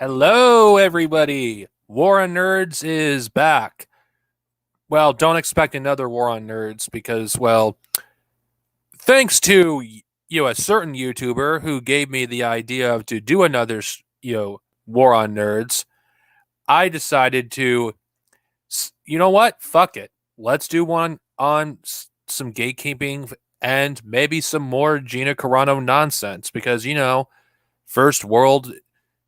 Hello, everybody. War on Nerds is back. Well, don't expect another War on Nerds because, well, thanks to a certain YouTuber who gave me the idea of to do another War on Nerds, I decided to you know what? Fuck it. Let's do one on some gatekeeping and maybe some more Gina Carano nonsense because first world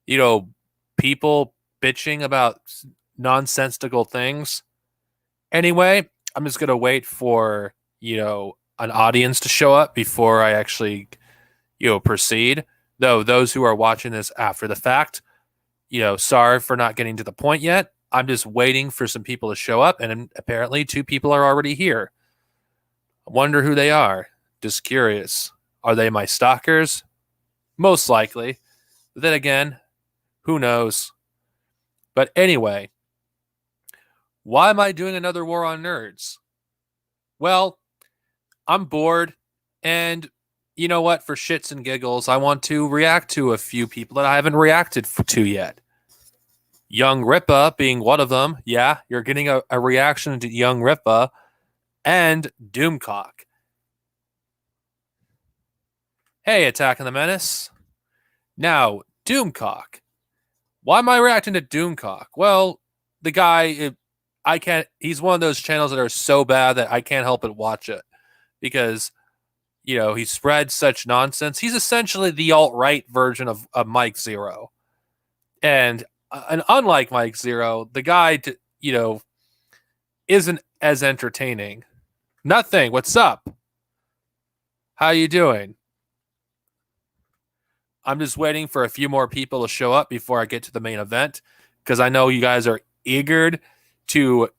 you know, people bitching about nonsensical things. Anyway, I'm just gonna wait for an audience to show up before I actually proceed. Though those who are watching this after the fact, sorry for not getting to the point yet. I'm just waiting for some people to show up, and apparently two people are already here. I wonder who they are. Just curious. Are they my stalkers? Most likely. But then again, who knows? But anyway, why am I doing another War on Nerds? Well, I'm bored, and you know what? For shits and giggles, I want to react to a few people that I haven't reacted to yet. Young Rippa being one of them. Yeah, you're getting a reaction to Young Rippa and Doomcock. Hey, Attacking the Menace. Now, Doomcock. Why am I reacting to Doomcock? Well, the guy, I can't. He's one of those channels that are so bad that I can't help but watch it because he spreads such nonsense. He's essentially the alt-right version of Mike Zero, and unlike Mike Zero, the guy isn't as entertaining. Nothing. What's up? How you doing? I'm just waiting for a few more people to show up before I get to the main event because I know you guys are eager to,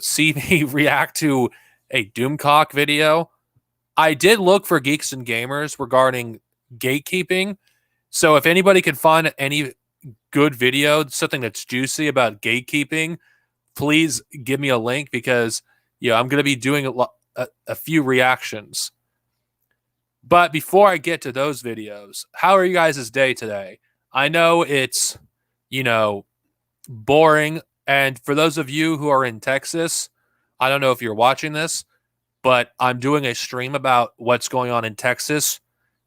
see me react to a Doomcock video. I did look for Geeks and Gamers regarding gatekeeping. So if anybody can find any good video, something that's juicy about gatekeeping, please give me a link because, I'm going to be doing a few reactions. But before I get to those videos, how are you guys' day today? I know it's, boring. And for those of you who are in Texas, I don't know if you're watching this, but I'm doing a stream about what's going on in Texas,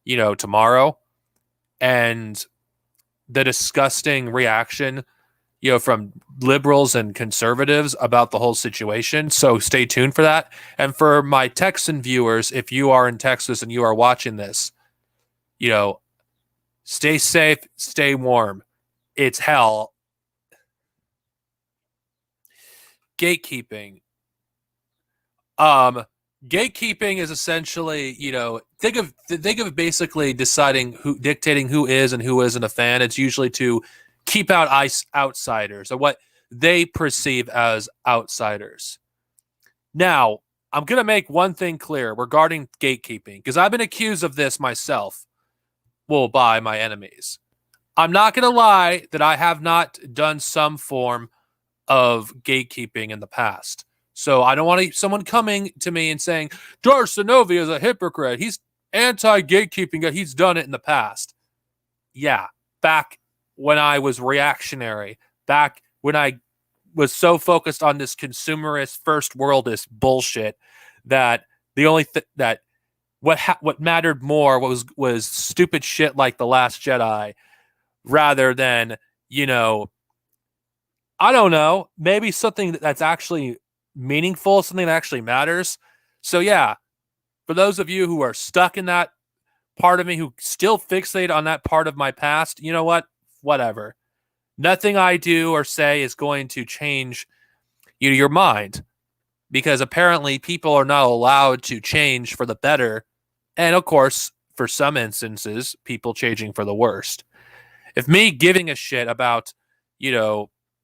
tomorrow. And the disgusting reaction, from liberals and conservatives about the whole situation. So stay tuned for that. And for my Texan viewers, if you are in Texas and you are watching this, stay safe, stay warm. It's hell. Gatekeeping. Gatekeeping is essentially, think of basically dictating who is and who isn't a fan. It's usually to keep out outsiders or what they perceive as outsiders. Now, I'm going to make one thing clear regarding gatekeeping because I've been accused of this myself, by my enemies. I'm not going to lie that I have not done some form of gatekeeping in the past. So I don't want someone coming to me and saying, Darsonovi is a hypocrite. He's anti-gatekeeping. He's done it in the past. Yeah, back when I was reactionary, back when I was so focused on this consumerist, first worldist bullshit that the only that what mattered more was stupid shit like The Last Jedi, rather than I don't know, maybe something that's actually meaningful, something that actually matters. So yeah, for those of you who are stuck in that part of me, who still fixate on that part of my past, you know what? Whatever. Nothing I do or say is going to change your mind, because apparently people are not allowed to change for the better. And of course, for some instances, people changing for the worst. If me giving a shit about,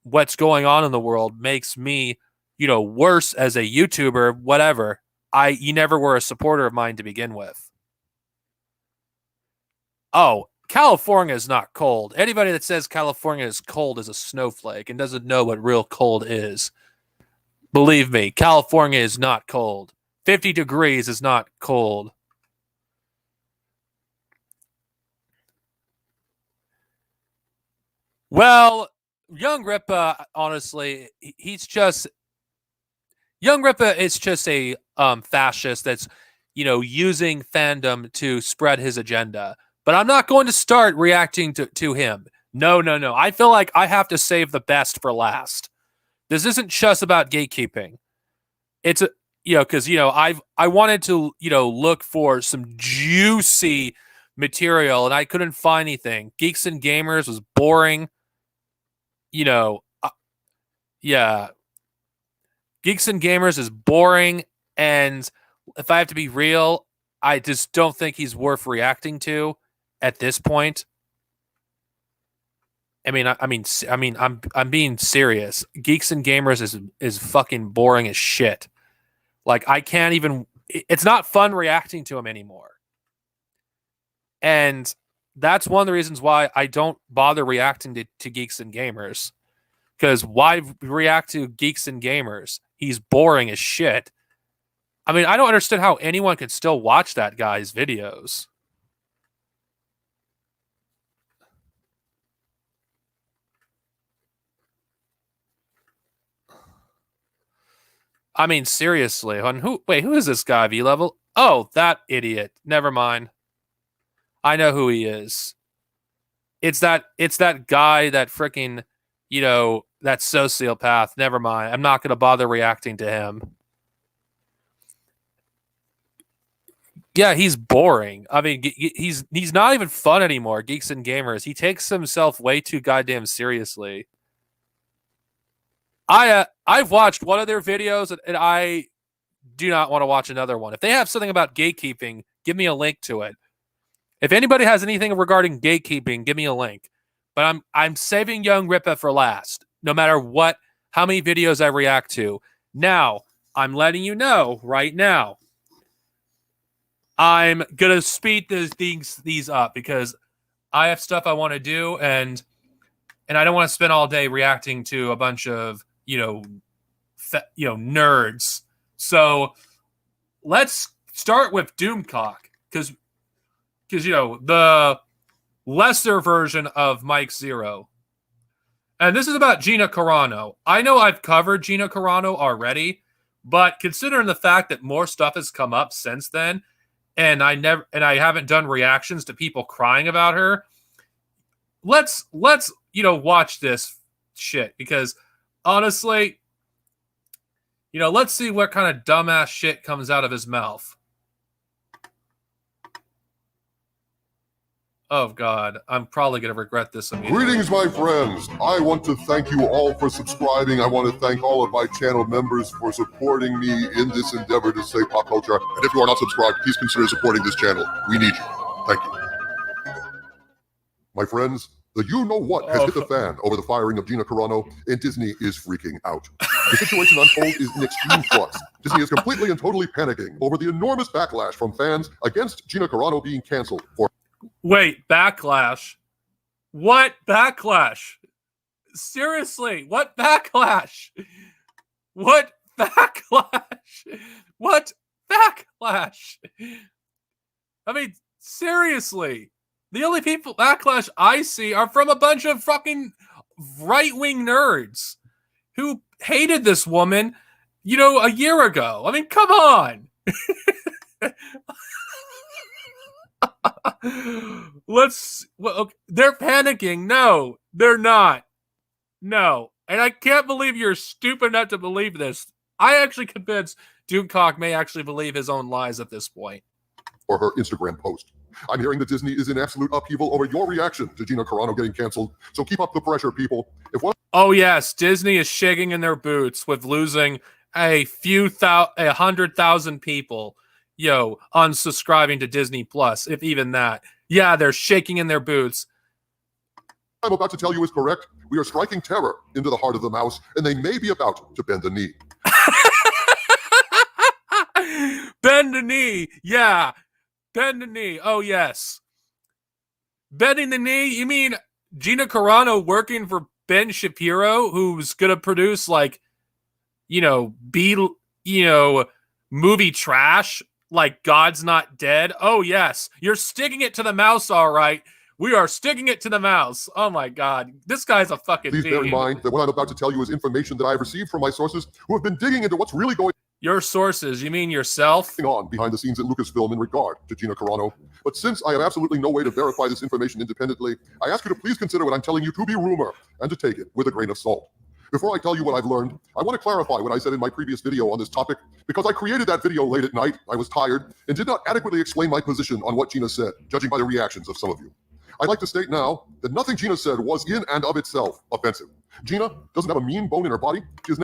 what's going on in the world makes me, worse as a YouTuber, whatever, you never were a supporter of mine to begin with. Oh, California is not cold. Anybody that says California is cold is a snowflake and doesn't know what real cold is. Believe me, California is not cold. 50 degrees is not cold. Well, Young Rippa, honestly, he's just Young Rippa is just a fascist that's using fandom to spread his agenda. But I'm not going to start reacting to him. No, no, no. I feel like I have to save the best for last. This isn't just about gatekeeping. It's a because I wanted to look for some juicy material and I couldn't find anything. Geeks and Gamers was boring. You know, yeah, Geeks and Gamers is boring, and if I have to be real, I just don't think he's worth reacting to at this point. I'm being serious. Geeks and Gamers is fucking boring as shit. Like I can't even. It's not fun reacting to him anymore, and that's one of the reasons why I don't bother reacting to Geeks and Gamers. Because why react to Geeks and Gamers? He's boring as shit. I mean, I don't understand how anyone could still watch that guy's videos. I mean, seriously. Who is this guy, V-Level? Oh, that idiot. Never mind. I know who he is. It's that guy, that freaking, that sociopath. Never mind. I'm not going to bother reacting to him. Yeah, he's boring. I mean, he's not even fun anymore. Geeks and Gamers. He takes himself way too goddamn seriously. I've watched one of their videos and I do not want to watch another one. If they have something about gatekeeping, give me a link to it. If anybody has anything regarding gatekeeping, give me a link. But I'm saving Young Rippa for last, no matter how many videos I react to. Now, I'm letting you know right now. I'm gonna speed these up because I have stuff I want to do, and I don't want to spend all day reacting to a bunch of nerds. So let's start with Doomcock because the lesser version of Mike Zero, and this is about Gina Carano. I know I've covered Gina Carano already, but considering the fact that more stuff has come up since then. And I haven't done reactions to people crying about her. Let's watch this shit because honestly, let's see what kind of dumbass shit comes out of his mouth. Oh God, I'm probably gonna regret this immediately. Greetings, my friends. I want to thank you all for subscribing. I want to thank all of my channel members for supporting me in this endeavor to save pop culture. And if you are not subscribed, please consider supporting this channel. We need you. Thank you. My friends, the you-know-what has hit the fan over the firing of Gina Carano, and Disney is freaking out. The situation unfold is in extreme flux. Disney is completely and totally panicking over the enormous backlash from fans against Gina Carano being canceled for... Wait, backlash? What backlash? Seriously, what backlash? What backlash? What backlash? I mean, seriously. The only people backlash I see are from a bunch of fucking right-wing nerds who hated this woman, a year ago. I mean, come on. They're panicking. No, they're not. No. And I can't believe you're stupid enough to believe this. I actually convinced Doomcock may actually believe his own lies at this point. Or her Instagram post. I'm hearing that Disney is in absolute upheaval over your reaction to Gina Carano getting canceled. So keep up the pressure, people. Oh yes, Disney is shaking in their boots with losing a 100,000 people, unsubscribing to Disney Plus, if even that. Yeah, they're shaking in their boots. I'm about to tell you is correct. We are striking terror into the heart of the mouse, and they may be about to bend the knee. Bend the knee, yeah. Bend the knee, oh yes. Bending the knee? You mean Gina Carano working for Ben Shapiro, who's gonna produce movie trash like God's Not Dead? Oh yes, you're sticking it to the mouse, all right. We are sticking it to the mouse. Oh my god. This guy's a fucking Please bear in fiend. mind that what I'm about to tell you is information that I have received from my sources who have been digging into what's really going Your sources, you mean yourself? on behind the scenes at Lucasfilm in regard to Gina Carano. But since I have absolutely no way to verify this information independently, I ask you to please consider what I'm telling you to be rumor and to take it with a grain of salt. Before I tell you what I've learned, I want to clarify what I said in my previous video on this topic, because I created that video late at night, I was tired, and did not adequately explain my position on what Gina said, judging by the reactions of some of you. I'd like to state now that nothing Gina said was in and of itself offensive. Gina doesn't have a mean bone in her body. She is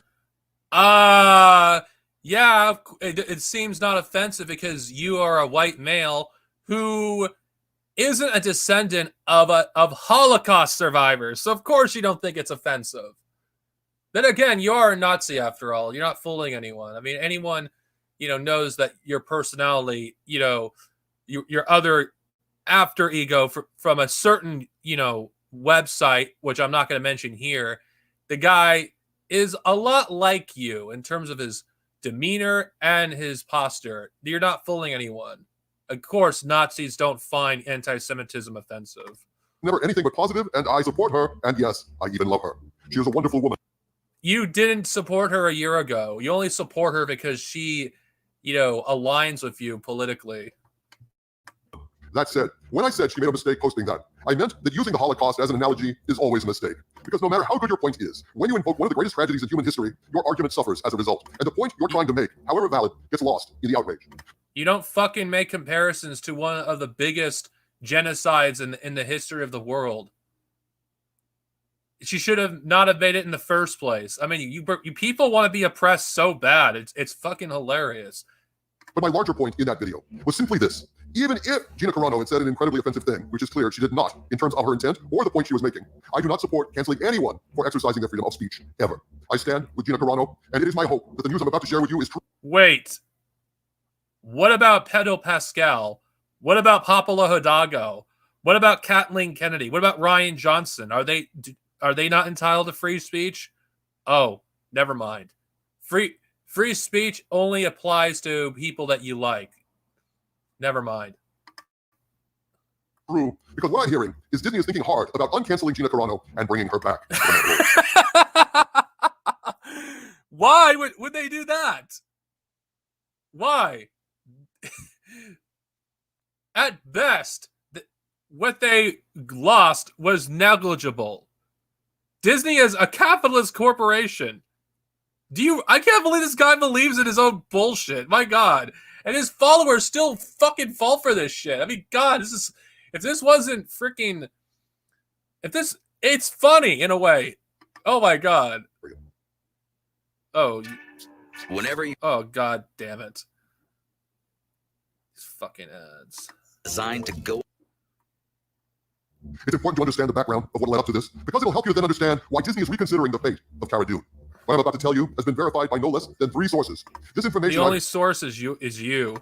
yeah, it seems not offensive because you are a white male who isn't a descendant of Holocaust survivors. So of course you don't think it's offensive. Then again, you are a Nazi after all. You're not fooling anyone. I mean, anyone, knows that your personality, your other after ego from a certain, website, which I'm not going to mention here, the guy is a lot like you in terms of his demeanor and his posture. You're not fooling anyone. Of course, Nazis don't find anti-Semitism offensive. Never anything but positive, and I support her, and yes, I even love her. She is a wonderful woman. You didn't support her a year ago. You only support her because she, aligns with you politically. That said, when I said she made a mistake posting that, I meant that using the Holocaust as an analogy is always a mistake. Because no matter how good your point is, when you invoke one of the greatest tragedies in human history, your argument suffers as a result. And the point you're trying to make, however valid, gets lost in the outrage. You don't fucking make comparisons to one of the biggest genocides in the history of the world. She should have not have made it in the first place. I mean, you people want to be oppressed so bad. It's fucking hilarious. But my larger point in that video was simply this. Even if Gina Carano had said an incredibly offensive thing, which is clear she did not in terms of her intent or the point she was making, I do not support canceling anyone for exercising their freedom of speech, ever. I stand with Gina Carano, and it is my hope that the news I'm about to share with you is true. Wait. What about Pedro Pascal? What about Papala Hidalgo? What about Kathleen Kennedy? What about Ryan Johnson? Are they not entitled to free speech? Oh, never mind. Free speech only applies to people that you like. Never mind. True, because what I'm hearing is Disney is thinking hard about uncanceling Gina Carano and bringing her back. Why would they do that? Why? At best, what they lost was negligible. Disney is a capitalist corporation. I can't believe this guy believes in his own bullshit. My God. And his followers still fucking fall for this shit. I mean, God, if this wasn't freaking, it's funny in a way. Oh my God. Oh. Oh, God damn it. These fucking ads. Designed to go. It's important to understand the background of what led up to this, because it'll help you then understand why Disney is reconsidering the fate of Cara Dune. What I'm about to tell you has been verified by no less than 3 sources. This information the only source is you.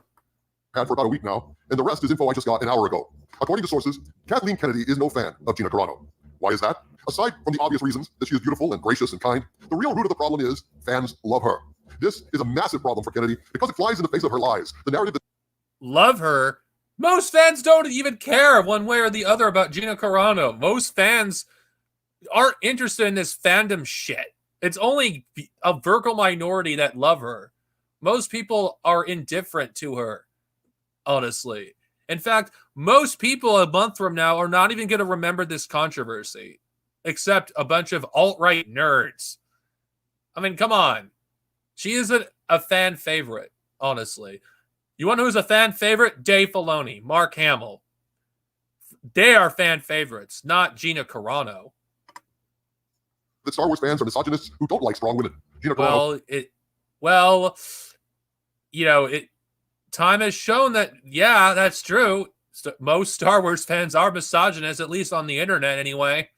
Had for about a week now, and the rest is info I just got an hour ago. According to sources, Kathleen Kennedy is no fan of Gina Carano. Why is that? Aside from the obvious reasons that she is beautiful and gracious and kind, the real root of the problem is fans love her. This is a massive problem for Kennedy because it flies in the face of her lies. The narrative that love her. Most fans don't even care one way or the other about Gina Carano. Most fans aren't interested in this fandom shit. It's only a vocal minority that love her. Most people are indifferent to her, honestly. In fact, most people a month from now are not even going to remember this controversy, except a bunch of alt-right nerds. I mean, come on. She isn't a fan favorite, honestly. You want to know who's a fan favorite? Dave Filoni, Mark Hamill. They are fan favorites, not Gina Carano. that Star Wars fans are misogynists who don't like strong women. Gina Carano. Time has shown that, yeah, that's true. Most Star Wars fans are misogynists, at least on the internet anyway.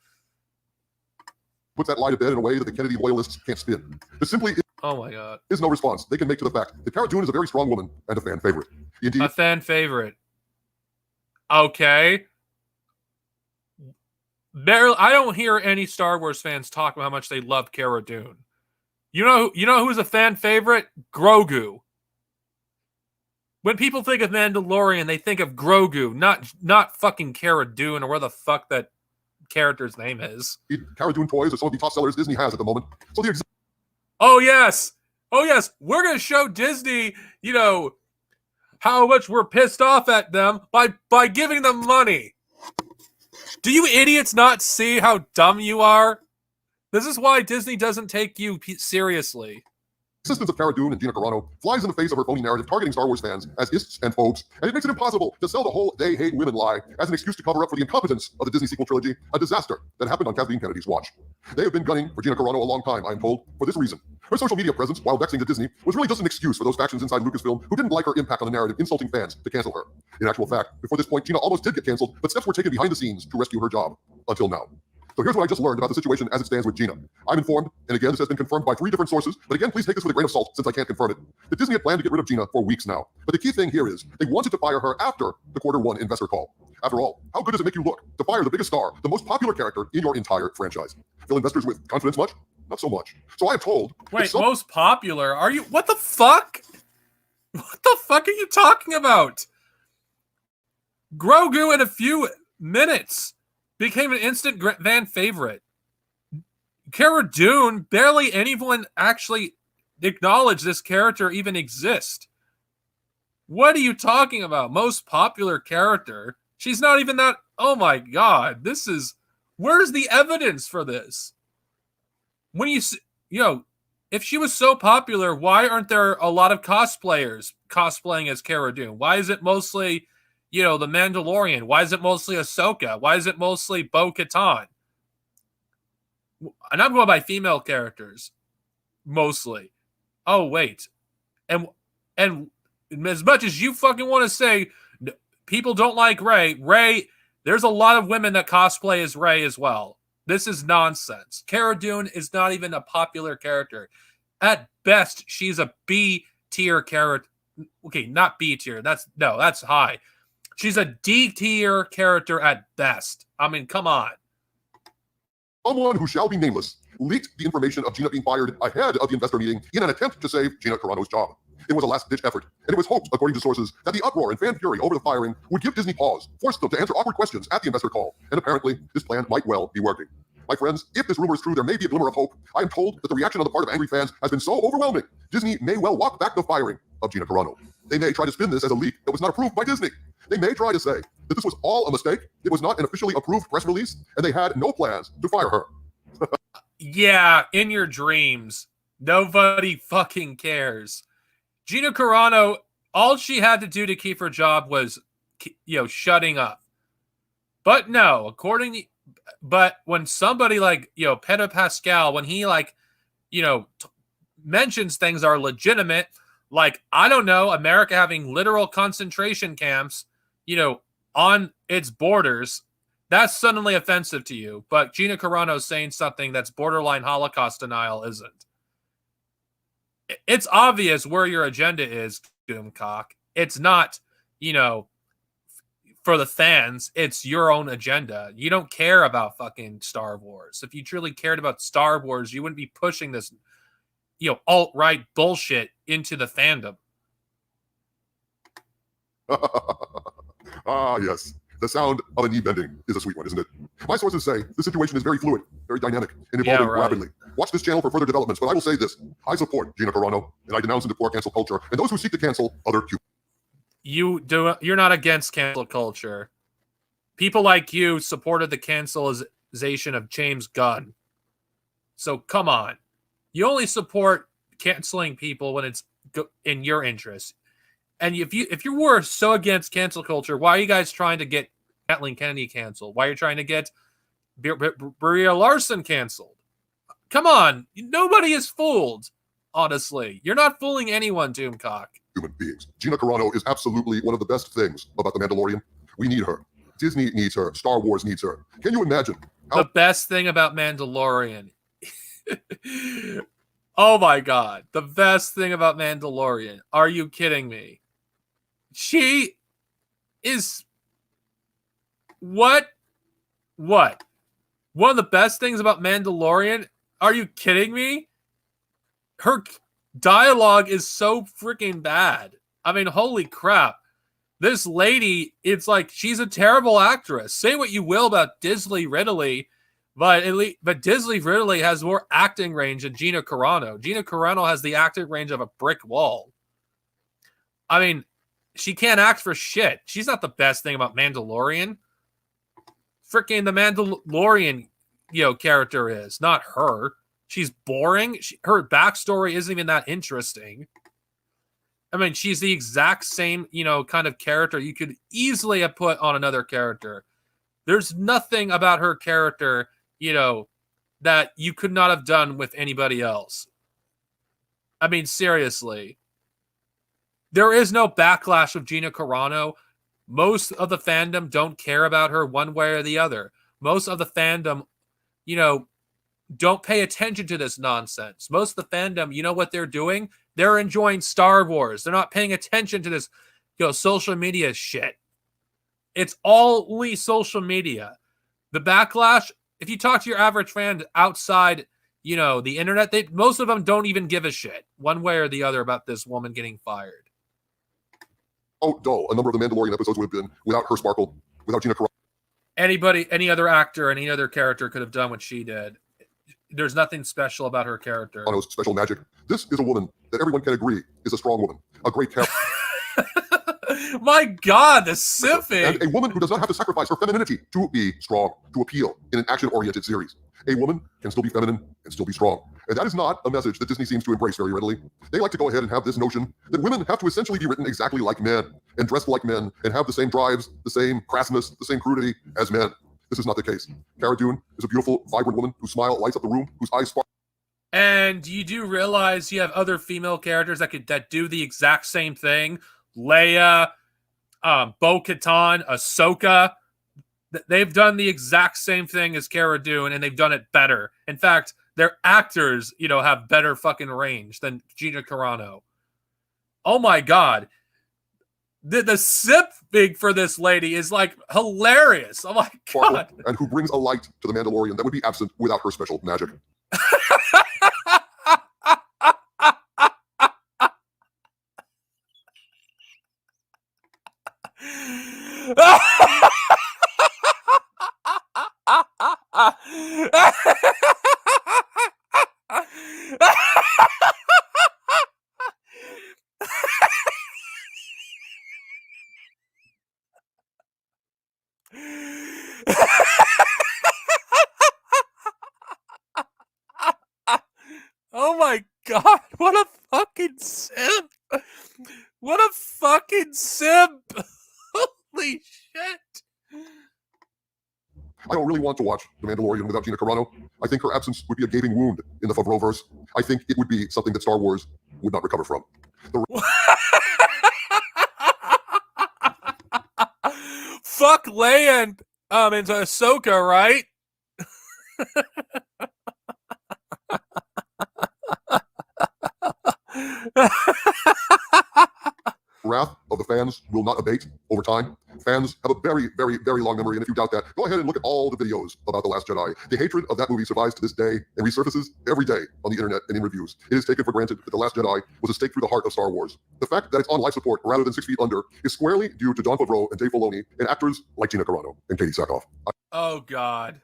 Puts that lie to bed in a way that the Kennedy loyalists can't spin. There simply Oh my God. is no response they can make to the fact that Cara Dune is a very strong woman and a fan favorite. Indeed, A fan favorite. Okay. I don't hear any Star Wars fans talk about how much they love Cara Dune. You know who's a fan favorite? Grogu. When people think of Mandalorian, they think of Grogu, not fucking Cara Dune or where the fuck that character's name is. Cara Dune toys are some of the top sellers Disney has at the moment. So the Oh yes, we're gonna show Disney, how much we're pissed off at them by giving them money. Do you idiots not see how dumb you are? This is why Disney doesn't take you seriously. existence of Cara Dune and Gina Carano flies in the face of her phony narrative targeting Star Wars fans as ists and phobes, and it makes it impossible to sell the whole they hate women lie as an excuse to cover up for the incompetence of the Disney sequel trilogy, a disaster that happened on Kathleen Kennedy's watch. They have been gunning for Gina Carano a long time, I am told, for this reason. Her social media presence, while vexing to Disney, was really just an excuse for those factions inside Lucasfilm who didn't like her impact on the narrative, insulting fans to cancel her. In actual fact, before this point, Gina almost did get canceled, but steps were taken behind the scenes to rescue her job. Until now. So here's what I just learned about the situation as it stands with Gina. I'm informed, and again, this has been confirmed by 3 different sources, but again, please take this with a grain of salt since I can't confirm it, that Disney had planned to get rid of Gina for weeks now. But the key thing here is they wanted to fire her after the Q1 investor call. After all, how good does it make you look to fire the biggest star, the most popular character in your entire franchise? Fill investors with confidence much? Not so much. So I am told... Wait, most popular? Are you... What the fuck? What the fuck are you talking about? Grogu in a few minutes became an instant fan favorite. Cara Dune, barely anyone actually acknowledged this character even exists. What are you talking about? Most popular character? She's not even that... Oh my god, this is... Where's the evidence for this? When if she was so popular, why aren't there a lot of cosplayers cosplaying as Cara Dune? Why is it mostly... the Mandalorian? Why is it mostly Ahsoka? Why is it mostly Bo-Katan? And I'm going by female characters, mostly. Oh, wait. And as much as you fucking want to say people don't like Rey, there's a lot of women that cosplay as Rey as well. This is nonsense. Cara Dune is not even a popular character. At best, she's a B-tier character. Okay, not B-tier. That's high. She's a D-tier character at best. I mean, come on. Someone who shall be nameless leaked the information of Gina being fired ahead of the investor meeting in an attempt to save Gina Carano's job. It was a last-ditch effort, and it was hoped, according to sources, that the uproar and fan fury over the firing would give Disney pause, force them to answer awkward questions at the investor call, and apparently, this plan might well be working. My friends, if this rumor is true, there may be a glimmer of hope. I am told that the reaction on the part of angry fans has been so overwhelming, Disney may well walk back the firing of Gina Carano. They may try to spin this as a leak that was not approved by Disney. They may try to say that this was all a mistake, it was not an officially approved press release, and they had no plans to fire her. Yeah, in your dreams. Nobody fucking cares. Gina Carano, all she had to do to keep her job was, shutting up. But no, but when somebody like, Pedro Pascal, when he mentions things are legitimate, like, I don't know, America having literal concentration camps, on its borders, that's suddenly offensive to you. But Gina Carano saying something that's borderline Holocaust denial isn't. It's obvious where your agenda is, Doomcock. It's not, for the fans. It's your own agenda. You don't care about fucking Star Wars. If you truly cared about Star Wars, you wouldn't be pushing this, alt-right bullshit into the fandom. Ah, yes. The sound of a knee bending is a sweet one, isn't it? My sources say the situation is very fluid, very dynamic, and evolving rapidly. Watch this channel for further developments, but I will say this. I support Gina Carano, and I denounce and deplore cancel culture and those who seek to cancel other You're not against cancel culture. People like you supported the cancelization of James Gunn. So come on. You only support canceling people when it's in your interest. And if you were so against cancel culture, why are you guys trying to get Kathleen Kennedy canceled? Why are you trying to get Brie Larson canceled? Come on. Nobody is fooled, honestly. You're not fooling anyone, Doomcock. Human beings. Gina Carano is absolutely one of the best things about The Mandalorian. We need her. Disney needs her. Star Wars needs her. Can you imagine? The best thing about Mandalorian. Oh my god. The best thing about Mandalorian. Are you kidding me? She is... What? One of the best things about Mandalorian? Are you kidding me? Her dialogue is so freaking bad. I mean, holy crap. This lady, it's like she's a terrible actress. Say what you will about Disley Ridley, but Disley Ridley has more acting range than Gina Carano. Gina Carano has the acting range of a brick wall. I mean, she can't act for shit. She's not the best thing about Mandalorian. Freaking the Mandalorian, character is, not her. She's boring. Her backstory isn't even that interesting. I mean, she's the exact same, kind of character you could easily have put on another character. There's nothing about her character, that you could not have done with anybody else. I mean, seriously. There is no backlash of Gina Carano. Most of the fandom don't care about her one way or the other. Most of the fandom, don't pay attention to this nonsense. Most of the fandom, you know what they're doing? They're enjoying Star Wars. They're not paying attention to this, social media shit. It's all only social media. The backlash, if you talk to your average fan outside, the internet, most of them don't even give a shit one way or the other about this woman getting fired. Oh, dull. A number of the Mandalorian episodes would have been without her sparkle, without Gina Carano. Anybody, any other actor, any other character could have done what she did. There's nothing special about her character. Carano's special magic. This is a woman that everyone can agree is a strong woman, a great character. My God, the sipping. And a woman who does not have to sacrifice her femininity to be strong, to appeal in an action-oriented series. A woman can still be feminine and still be strong. And that is not a message that Disney seems to embrace very readily. They like to go ahead and have this notion that women have to essentially be written exactly like men and dressed like men and have the same drives, the same crassness, the same crudity as men. This is not the case. Cara Dune is a beautiful, vibrant woman whose smile lights up the room, whose eyes sparkle. And you do realize you have other female characters that do the exact same thing. Leia, Bo-Katan, Ahsoka. They've done the exact same thing as Cara Dune, and they've done it better. In fact, their actors, have better fucking range than Gina Carano. Oh my God. The sip big for this lady is like hilarious. Oh my God. And who brings a light to the Mandalorian that would be absent without her special magic. Oh my God, what a fucking simp. What a fucking simp. Holy shit. I don't really want to watch The Mandalorian without Gina Carano. I think her absence would be a gaping wound in the Favreauverse. I think it would be something that Star Wars would not recover from. Fuck Leia and into Ahsoka, right? Wrath of the fans will not abate over time. Fans have a very, very, very long memory, and if you doubt that, go ahead and look at all the videos about The Last Jedi. The hatred of that movie survives to this day and resurfaces every day on the internet and in reviews. It is taken for granted that The Last Jedi was a stake through the heart of Star Wars. The fact that it's on life support rather than 6 feet under is squarely due to Jon Favreau and Dave Filoni and actors like Gina Carano and Katie Sackhoff. Oh, God.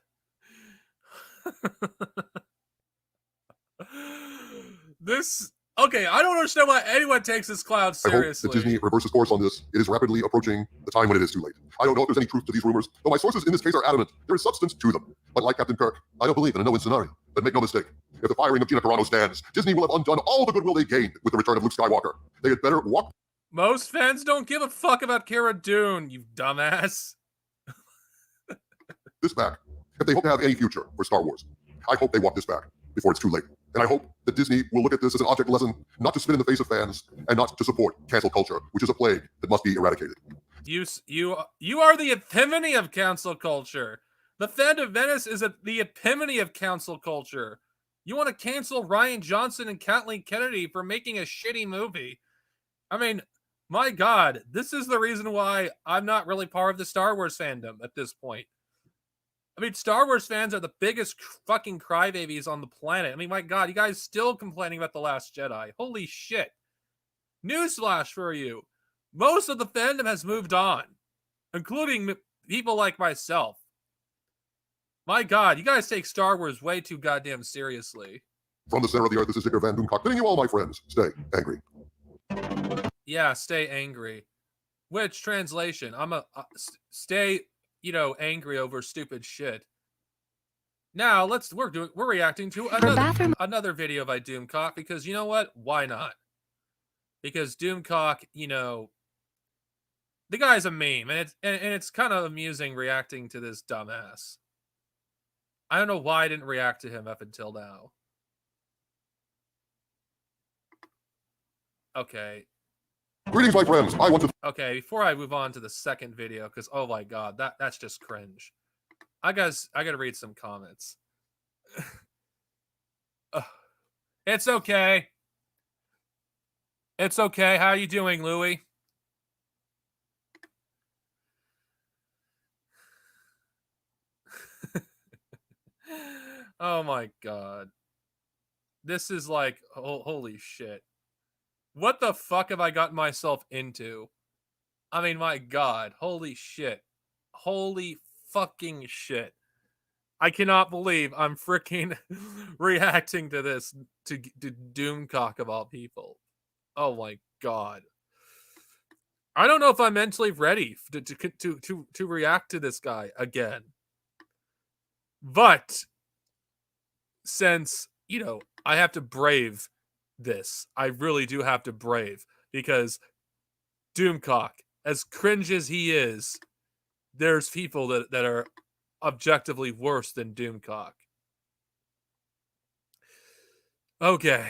Okay, I don't understand why anyone takes this clown seriously. I hope that Disney reverses course on this. It is rapidly approaching the time when it is too late. I don't know if there's any truth to these rumors, though my sources in this case are adamant. There is substance to them. But like Captain Kirk, I don't believe in a no-win scenario. But make no mistake, if the firing of Gina Carano stands, Disney will have undone all the goodwill they gained with the return of Luke Skywalker. They had better walk. Most fans don't give a fuck about Cara Dune, you dumbass. This back. If they hope to have any future for Star Wars, I hope they walk this back before it's too late. And I hope that Disney will look at this as an object lesson, not to spit in the face of fans and not to support cancel culture, which is a plague that must be eradicated. You are the epitome of cancel culture. The Phantom Menace is the epitome of cancel culture. You want to cancel Rian Johnson and Kathleen Kennedy for making a shitty movie. I mean, my God, this is the reason why I'm not really part of the Star Wars fandom at this point. I mean, Star Wars fans are the biggest fucking crybabies on the planet. I mean, my God, you guys still complaining about The Last Jedi. Holy shit. Newsflash for you. Most of the fandom has moved on, including people like myself. My God, you guys take Star Wars way too goddamn seriously. From the center of the earth, this is Dicker Van Doomcock, bidding you all, my friends, stay angry. Yeah, stay angry. Which translation? Stay, angry over stupid shit. Now we're reacting to another video by Doomcock because you know what? Why not? Because Doomcock, the guy's a meme, and it's kind of amusing reacting to this dumbass. I don't know why I didn't react to him up until now. Okay. Greetings, my friends. I want to. Okay, before I move on to the second video, because oh my God, that's just cringe. I gotta read some comments. It's okay. It's okay. How you doing, Louie? Oh my God. This is like, holy shit. What the fuck have I gotten myself into? I mean, my God. Holy shit. Holy fucking shit. I cannot believe I'm freaking reacting to this, to Doomcock of all people. Oh my God. I don't know if I'm mentally ready to react to this guy again. But since, I have to brave this. I really do have to brave because Doomcock, as cringe as he is, there's people that are objectively worse than Doomcock. Okay.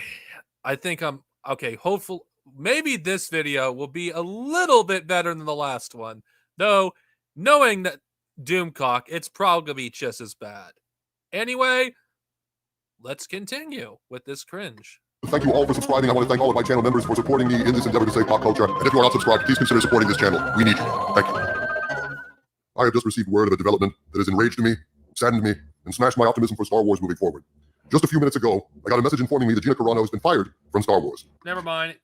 I think I'm okay. Hopefully, maybe this video will be a little bit better than the last one. Though, knowing that Doomcock, it's probably going to be just as bad. Anyway, let's continue with this cringe. Thank you all for subscribing. I want to thank all of my channel members for supporting me in this endeavor to save pop culture. And if you are not subscribed, please consider supporting this channel. We need you. Thank you. I have just received word of a development that has enraged me, saddened me, and smashed my optimism for Star Wars moving forward. Just a few minutes ago, I got a message informing me that Gina Carano has been fired from Star Wars. Never mind.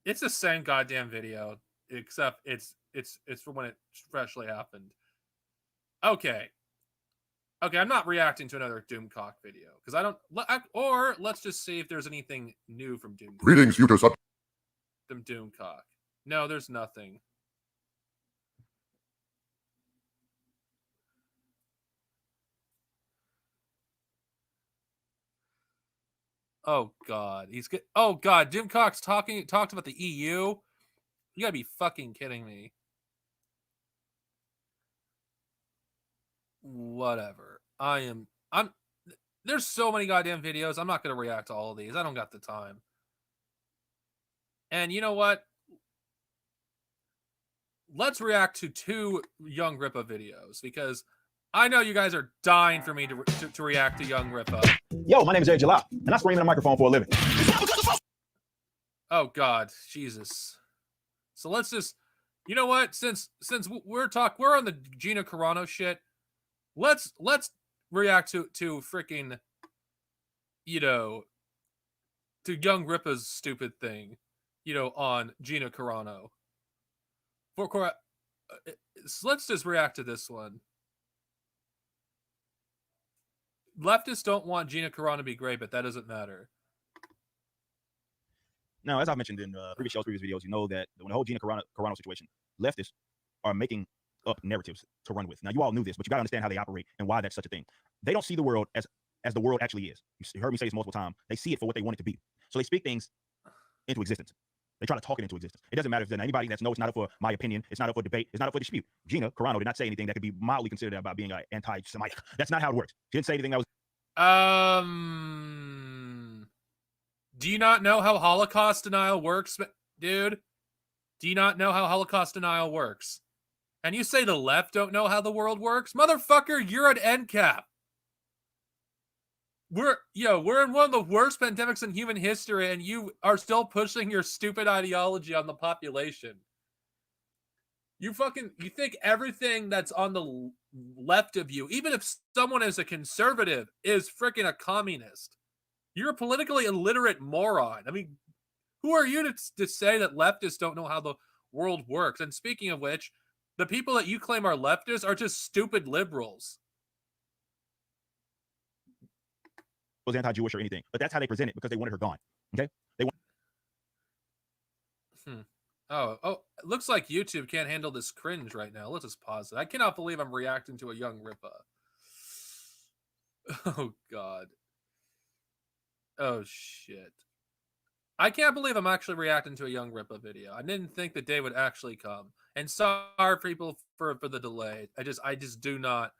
It's the same goddamn video, except it's for when it freshly happened. Okay, I'm not reacting to another Doomcock video because I don't. Or let's just see if there's anything new from Doomcock. Greetings, future sub. From Doomcock. No, there's nothing. Oh God, oh God, Doomcock's talked about the EU. You gotta be fucking kidding me. Whatever. I'm. There's so many goddamn videos. I'm not gonna react to all of these. I don't got the time. And you know what? Let's react to 2 Young Rippa videos because I know you guys are dying for me to react to Young Rippa. Yo, my name is Eric Jalop, and I scream in a microphone for a living. Oh God, Jesus. So let's just, you know what? Since we're on the Gina Carano shit, let's react to freaking, to Young Rippa's stupid thing, on Gina Carano. So let's just react to this one. Leftists don't want Gina Carano to be great, but that doesn't matter. Now, as I mentioned in previous videos, you know that when the whole Gina Carano situation, leftists are making up narratives to run with. Now, you all knew this, but you got to understand how they operate and why that's such a thing. They don't see the world as the world actually is. You heard me say this multiple times. They see it for what they want it to be. So they speak things into existence. They try to talk it into existence. It doesn't matter if there's anybody that's no, it's not up for my opinion. It's not up for debate. It's not up for dispute. Gina Carano did not say anything that could be mildly considered about being an anti-Semite. That's not how it works. She didn't say anything that was. Do you not know how Holocaust denial works, dude? Do you not know how Holocaust denial works? And you say the left don't know how the world works? Motherfucker, you're an NCAP. We're in one of the worst pandemics in human history, and you are still pushing your stupid ideology on the population. You think everything that's on the left of you, even if someone is a conservative, is freaking a communist. You're a politically illiterate moron. I mean, who are you to say that leftists don't know how the world works. And speaking of which, the people that you claim are leftists are just stupid liberals. Was anti-Jewish or anything, but that's how they present it because they wanted her gone. Okay, they want. Oh, it looks like YouTube can't handle this cringe right now. Let's just pause it. I cannot believe I'm reacting to a young Ripa. Oh, God. Oh, shit. I can't believe I'm actually reacting to a young Ripa video. I didn't think the day would actually come. And sorry, people, for the delay. I just do not,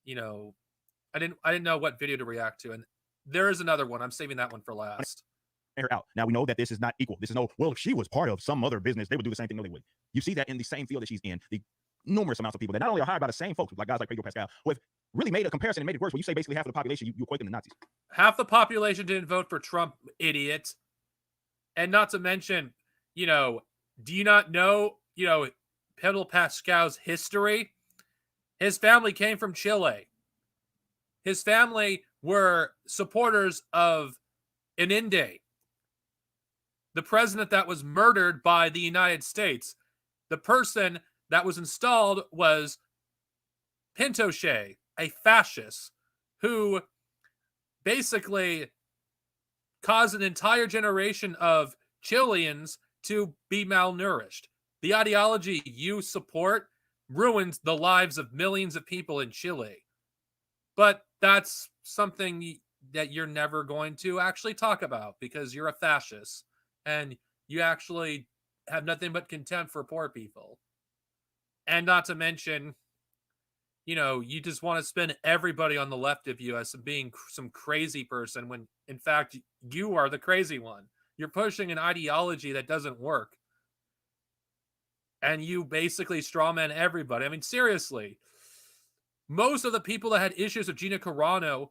I didn't know what video to react to. And there is another one. I'm saving that one for last. Her out. Now we know that this is not equal. This is no, well, if she was part of some other business, they would do the same thing. No, they wouldn't. You see that in the same field that she's in, the numerous amounts of people that not only are hired by the same folks, like guys like Pedro Pascal, who have really made a comparison and made it worse. When you say basically half of the population, you equate them to Nazis. Half the population didn't vote for Trump, idiot. And not to mention, do you not know, Pedro Pascal's history? His family came from Chile. His family were supporters of Allende, the president that was murdered by the United States. The person that was installed was Pinochet, a fascist who basically caused an entire generation of Chileans to be malnourished. The ideology you support ruins the lives of millions of people in Chile. But that's something that you're never going to actually talk about because you're a fascist and you actually have nothing but contempt for poor people. And not to mention, you just want to spin everybody on the left of you as being some crazy person when, in fact, you are the crazy one. You're pushing an ideology that doesn't work. And you basically strawman everybody. I mean, seriously. Most of the people that had issues with Gina Carano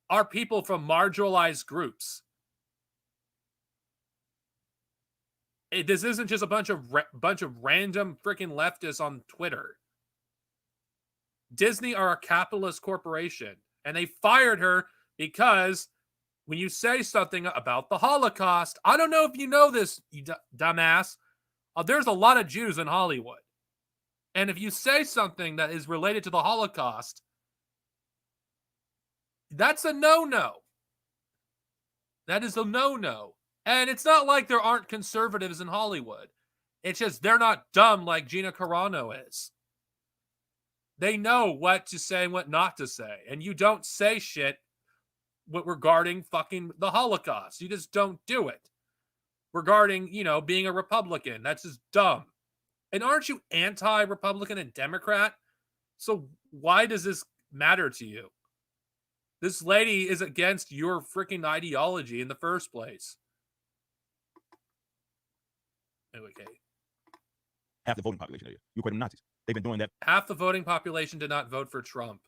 are people from marginalized groups. This isn't just a bunch of random freaking leftists on Twitter. Disney are a capitalist corporation, and they fired her because when you say something about the Holocaust, I don't know if you know this, you dumbass, there's a lot of Jews in Hollywood. And if you say something that is related to the Holocaust, that's a no-no. That is a no-no. And it's not like there aren't conservatives in Hollywood. It's just they're not dumb like Gina Carano is. They know what to say and what not to say. And you don't say shit regarding fucking the Holocaust. You just don't do it. Regarding, being a Republican. That's just dumb. And aren't you anti-Republican and Democrat? So why does this matter to you? This lady is against your freaking ideology in the first place. Okay. Half the voting population area. You equate them Nazis. They've been doing that. Half the voting population did not vote for Trump.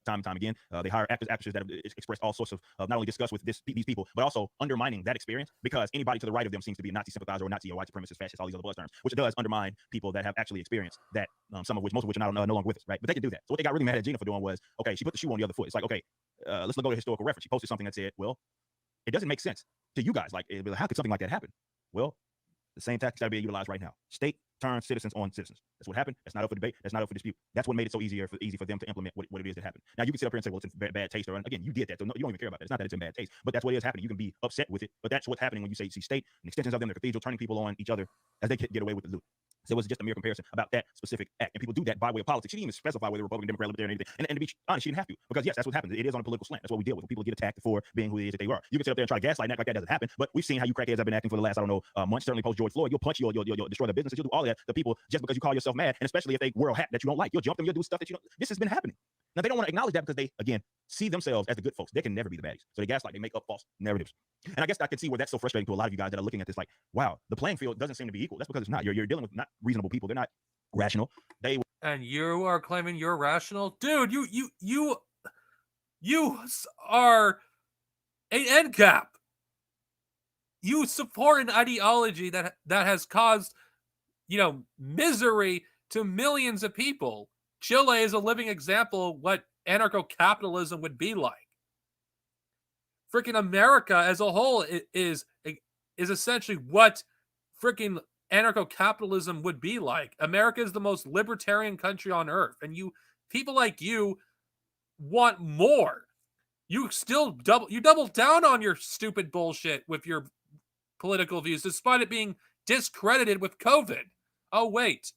Time and time again. They hire actors, actresses that have expressed all sorts of not only disgust with these people, but also undermining that experience because anybody to the right of them seems to be a Nazi sympathizer or Nazi or white supremacist, fascist, all these other buzz terms, which does undermine people that have actually experienced that, most of which are no longer with us, right? But they can do that. So what they got really mad at Gina for doing was, okay, she put the shoe on the other foot. It's like, okay, let's go to historical reference. She posted something that said, well, it doesn't make sense to you guys. Like, how could something like that happen? Well, the same tactics that are being utilized right now. State turns citizens on citizens. That's what happened. That's not up for debate. That's not up for dispute. That's what made it so easy for them to implement what it is that happened. Now you can sit up here and say, well, it's in bad taste, or again, you did that, so no, you don't even care about that. It's not that it's in bad taste, but that's what is happening. You can be upset with it, but that's what's happening when you see state and extensions of them, the cathedral, turning people on each other as they get away with the loot. So it was just a mere comparison about that specific act. And people do that by way of politics. She didn't even specify whether Republican, Democrat, Libertarian, anything. And to be honest, she didn't have to. Because yes, that's what happens. It is on a political slant. That's what we deal with. When people get attacked for being who it is that they are. You can sit up there and try to gaslight and act like that doesn't happen. But we've seen how you crackheads have been acting for the last, months. Certainly post George Floyd. You'll punch, you'll destroy their businesses. You'll do all of that. The people, just because you call yourself mad, and especially if they wear a hat that you don't like, you'll jump them, you'll do stuff that you don't. This has been happening. Now they don't want to acknowledge that because they, again, see themselves as the good folks. They can never be the baddies. So they gaslight, they make up false narratives. And I guess I can see where that's so frustrating to a lot of you guys that are looking at this like, wow, the playing field doesn't seem to be equal. That's because it's not. You're dealing with not reasonable people. They're not rational. And you are claiming you're rational? Dude, you are an end cap. You support an ideology that has caused, misery to millions of people. Chile is a living example of what anarcho-capitalism would be like. Freaking America as a whole is essentially what freaking anarcho-capitalism would be like. America is the most libertarian country on earth, and people like you want more. You double down on your stupid bullshit with your political views, despite it being discredited with COVID. Oh wait,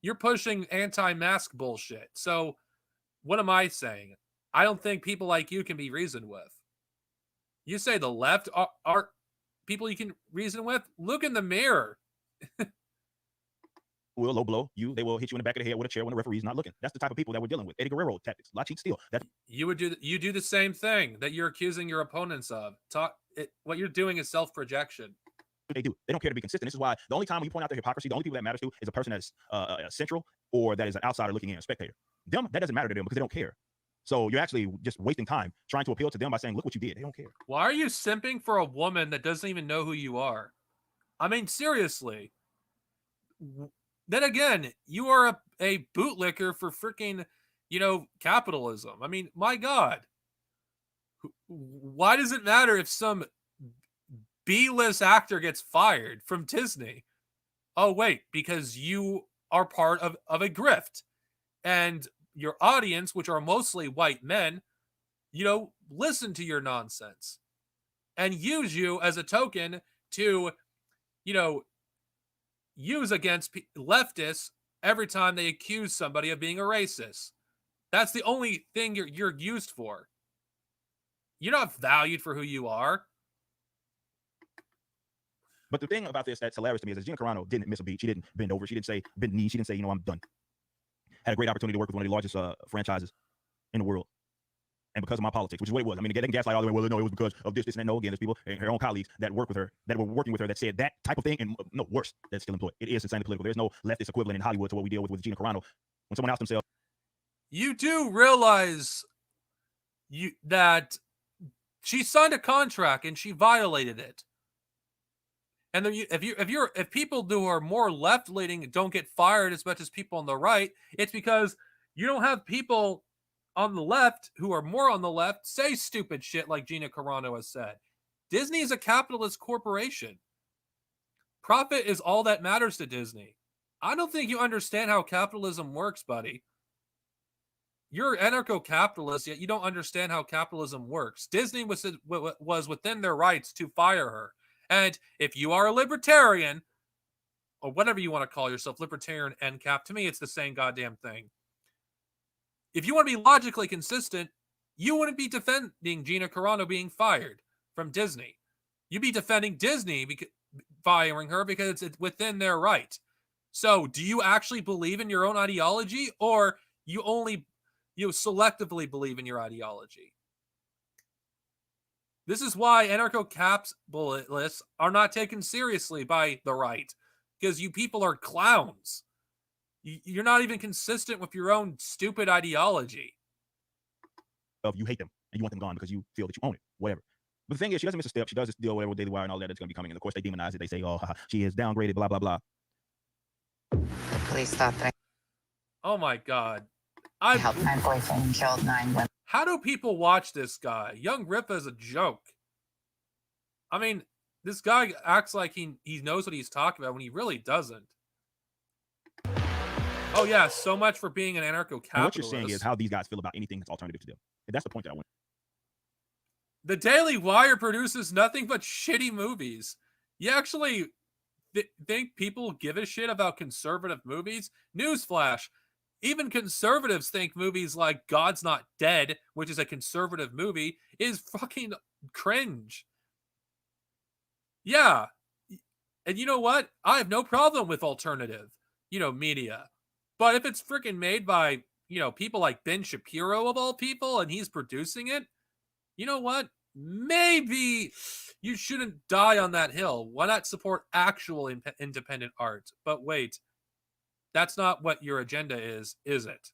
you're pushing anti-mask bullshit. So what am I saying? I don't think people like you can be reasoned with. You say the left are people you can reason with? Look in the mirror. Will low blow you. They will hit you in the back of the head with a chair when the referee's not looking. That's the type of people that we're dealing with. Eddie Guerrero tactics, La Cheat Steel. That's You do the same thing that you're accusing your opponents of. What you're doing is self-projection. what they do. They don't care to be consistent. This is why the only time when you point out their hypocrisy, the only people that matters to is a person that's central or that is an outsider looking in, a spectator. Them, that doesn't matter to them because they don't care. So you're actually just wasting time trying to appeal to them by saying, look what you did. They don't care. Why are you simping for a woman that doesn't even know who you are? I mean, seriously. Then again, you are a bootlicker for freaking, capitalism. I mean, my God. Why does it matter if some B-list actor gets fired from Disney? Oh, wait, because you are part of a grift. And your audience, which are mostly white men, listen to your nonsense and use you as a token to, use against leftists every time they accuse somebody of being a racist. That's the only thing you're used for. You're not valued for who you are. But the thing about this that's hilarious to me is that Gina Carano didn't miss a beat. She didn't bend over. She didn't say bend knee. She didn't say, I'm done. Had a great opportunity to work with one of the largest franchises in the world. And because of my politics, which is what it was. I mean, they can gaslight all the way. Well, no, it was because of this, and that. No, again, there's people, and her own colleagues that work with her, that were working with her, that said that type of thing, and no, worse, that's still employed. It is insanely political. There's no leftist equivalent in Hollywood to what we deal with Gina Carano. When someone outs themselves, you do realize that she signed a contract and she violated it. And then if people who are more left leaning don't get fired as much as people on the right, it's because you don't have people on the left who are more on the left say stupid shit like Gina Carano has said. Disney is a capitalist corporation. Profit is all that matters to Disney. I don't think you understand how capitalism works, buddy. You're anarcho-capitalist, yet you don't understand how capitalism works. Disney was within their rights to fire her. And if you are a libertarian, or whatever you want to call yourself, libertarian, NCAP, to me it's the same goddamn thing. If you want to be logically consistent, you wouldn't be defending Gina Carano being fired from Disney. You'd be defending Disney firing her because it's within their right. So do you actually believe in your own ideology, or you only selectively believe in your ideology? This is why anarcho-capitalists are not taken seriously by the right, because you people are clowns. You're not even consistent with your own stupid ideology. You hate them and you want them gone because you feel that you own it, whatever. But the thing is, she doesn't miss a step. She does this deal, whatever, with Daily Wire and all that that's going to be coming. And of course, they demonize it. They say, she is downgraded, blah, blah, blah. The police thought that Oh my God. I helped my boyfriend killed 9 women. How do people watch this guy? Young Rip is a joke. I mean, this guy acts like he knows what he's talking about when he really doesn't. Oh yeah, so much for being an anarcho-capitalist. And what you're saying is how these guys feel about anything that's alternative to them. And that's the point that I want. The Daily Wire produces nothing but shitty movies. You actually think people give a shit about conservative movies? Newsflash. Even conservatives think movies like God's Not Dead, which is a conservative movie, is fucking cringe. Yeah. And you know what? I have no problem with alternative, media. But if it's freaking made by, people like Ben Shapiro of all people, and he's producing it, you know what? Maybe you shouldn't die on that hill. Why not support actual independent art? But wait, that's not what your agenda is it?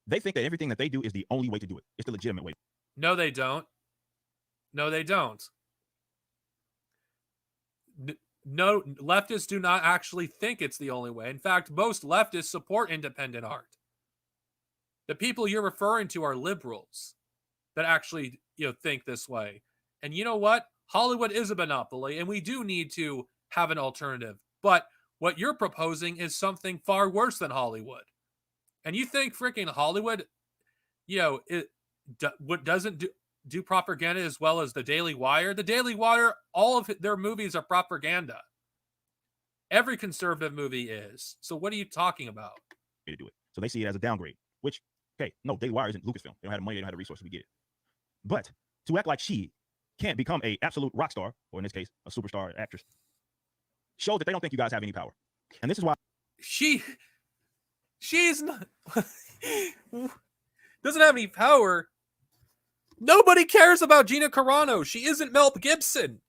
They think that everything that they do is the only way to do it. It's the legitimate way. No, they don't. No, they don't. No, leftists do not actually think it's the only way. In fact, most leftists support independent art. The people you're referring to are liberals that actually, think this way. And you know what? Hollywood is a monopoly, and we do need to have an alternative. But what you're proposing is something far worse than Hollywood. And you think freaking Hollywood, doesn't do propaganda as well as the Daily Wire? The Daily Wire, all of their movies are propaganda. Every conservative movie is. So what are you talking about? To do it. So they see it as a downgrade, which, okay, no, Daily Wire isn't Lucasfilm. They don't have the money, they don't have the resources, we get it. But to act like she can't become a absolute rock star, or in this case, a superstar actress, shows that they don't think you guys have any power. And this is why she's not doesn't have any power. Nobody cares about Gina Carano. She isn't Mel Gibson.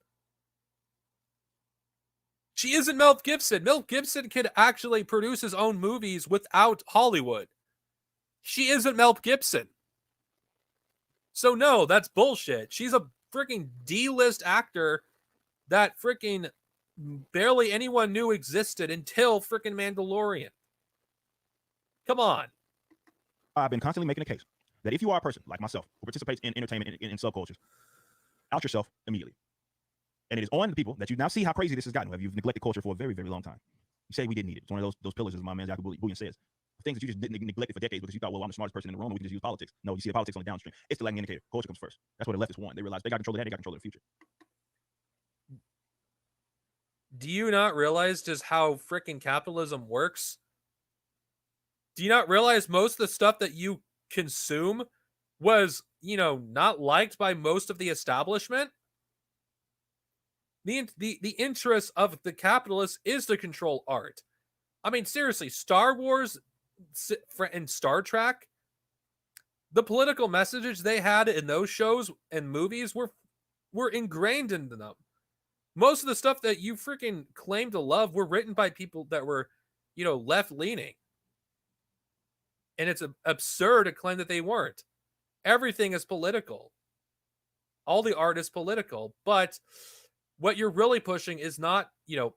She isn't Mel Gibson. Mel Gibson could actually produce his own movies without Hollywood. She isn't Mel Gibson. So no, that's bullshit. She's a freaking D-list actor that freaking barely anyone knew existed until freaking Mandalorian. Come on. I've been constantly making a case that if you are a person like myself who participates in entertainment in subcultures, out yourself immediately. And it is on the people that you now see how crazy this has gotten. You've neglected culture for a very, very long time. You say we didn't need it. It's one of those pillars, as my man Jacob Bullion says. Things that you just neglected for decades because you thought, well, I'm the smartest person in the room, we can just use politics. No, you see the politics on the downstream. It's the lagging indicator. Culture comes first. That's what the leftists want. They realize they got control of that, they got control of the future. Do you not realize just how freaking capitalism works? Do you not realize most of the stuff that you consume was, not liked by most of the establishment? The interest of the capitalists is to control art. I mean, seriously, Star Wars and Star Trek, the political messages they had in those shows and movies were ingrained into them. Most of the stuff that you freaking claim to love were written by people that were, left-leaning. And it's absurd to claim that they weren't. Everything is political. All the art is political. But what you're really pushing is not,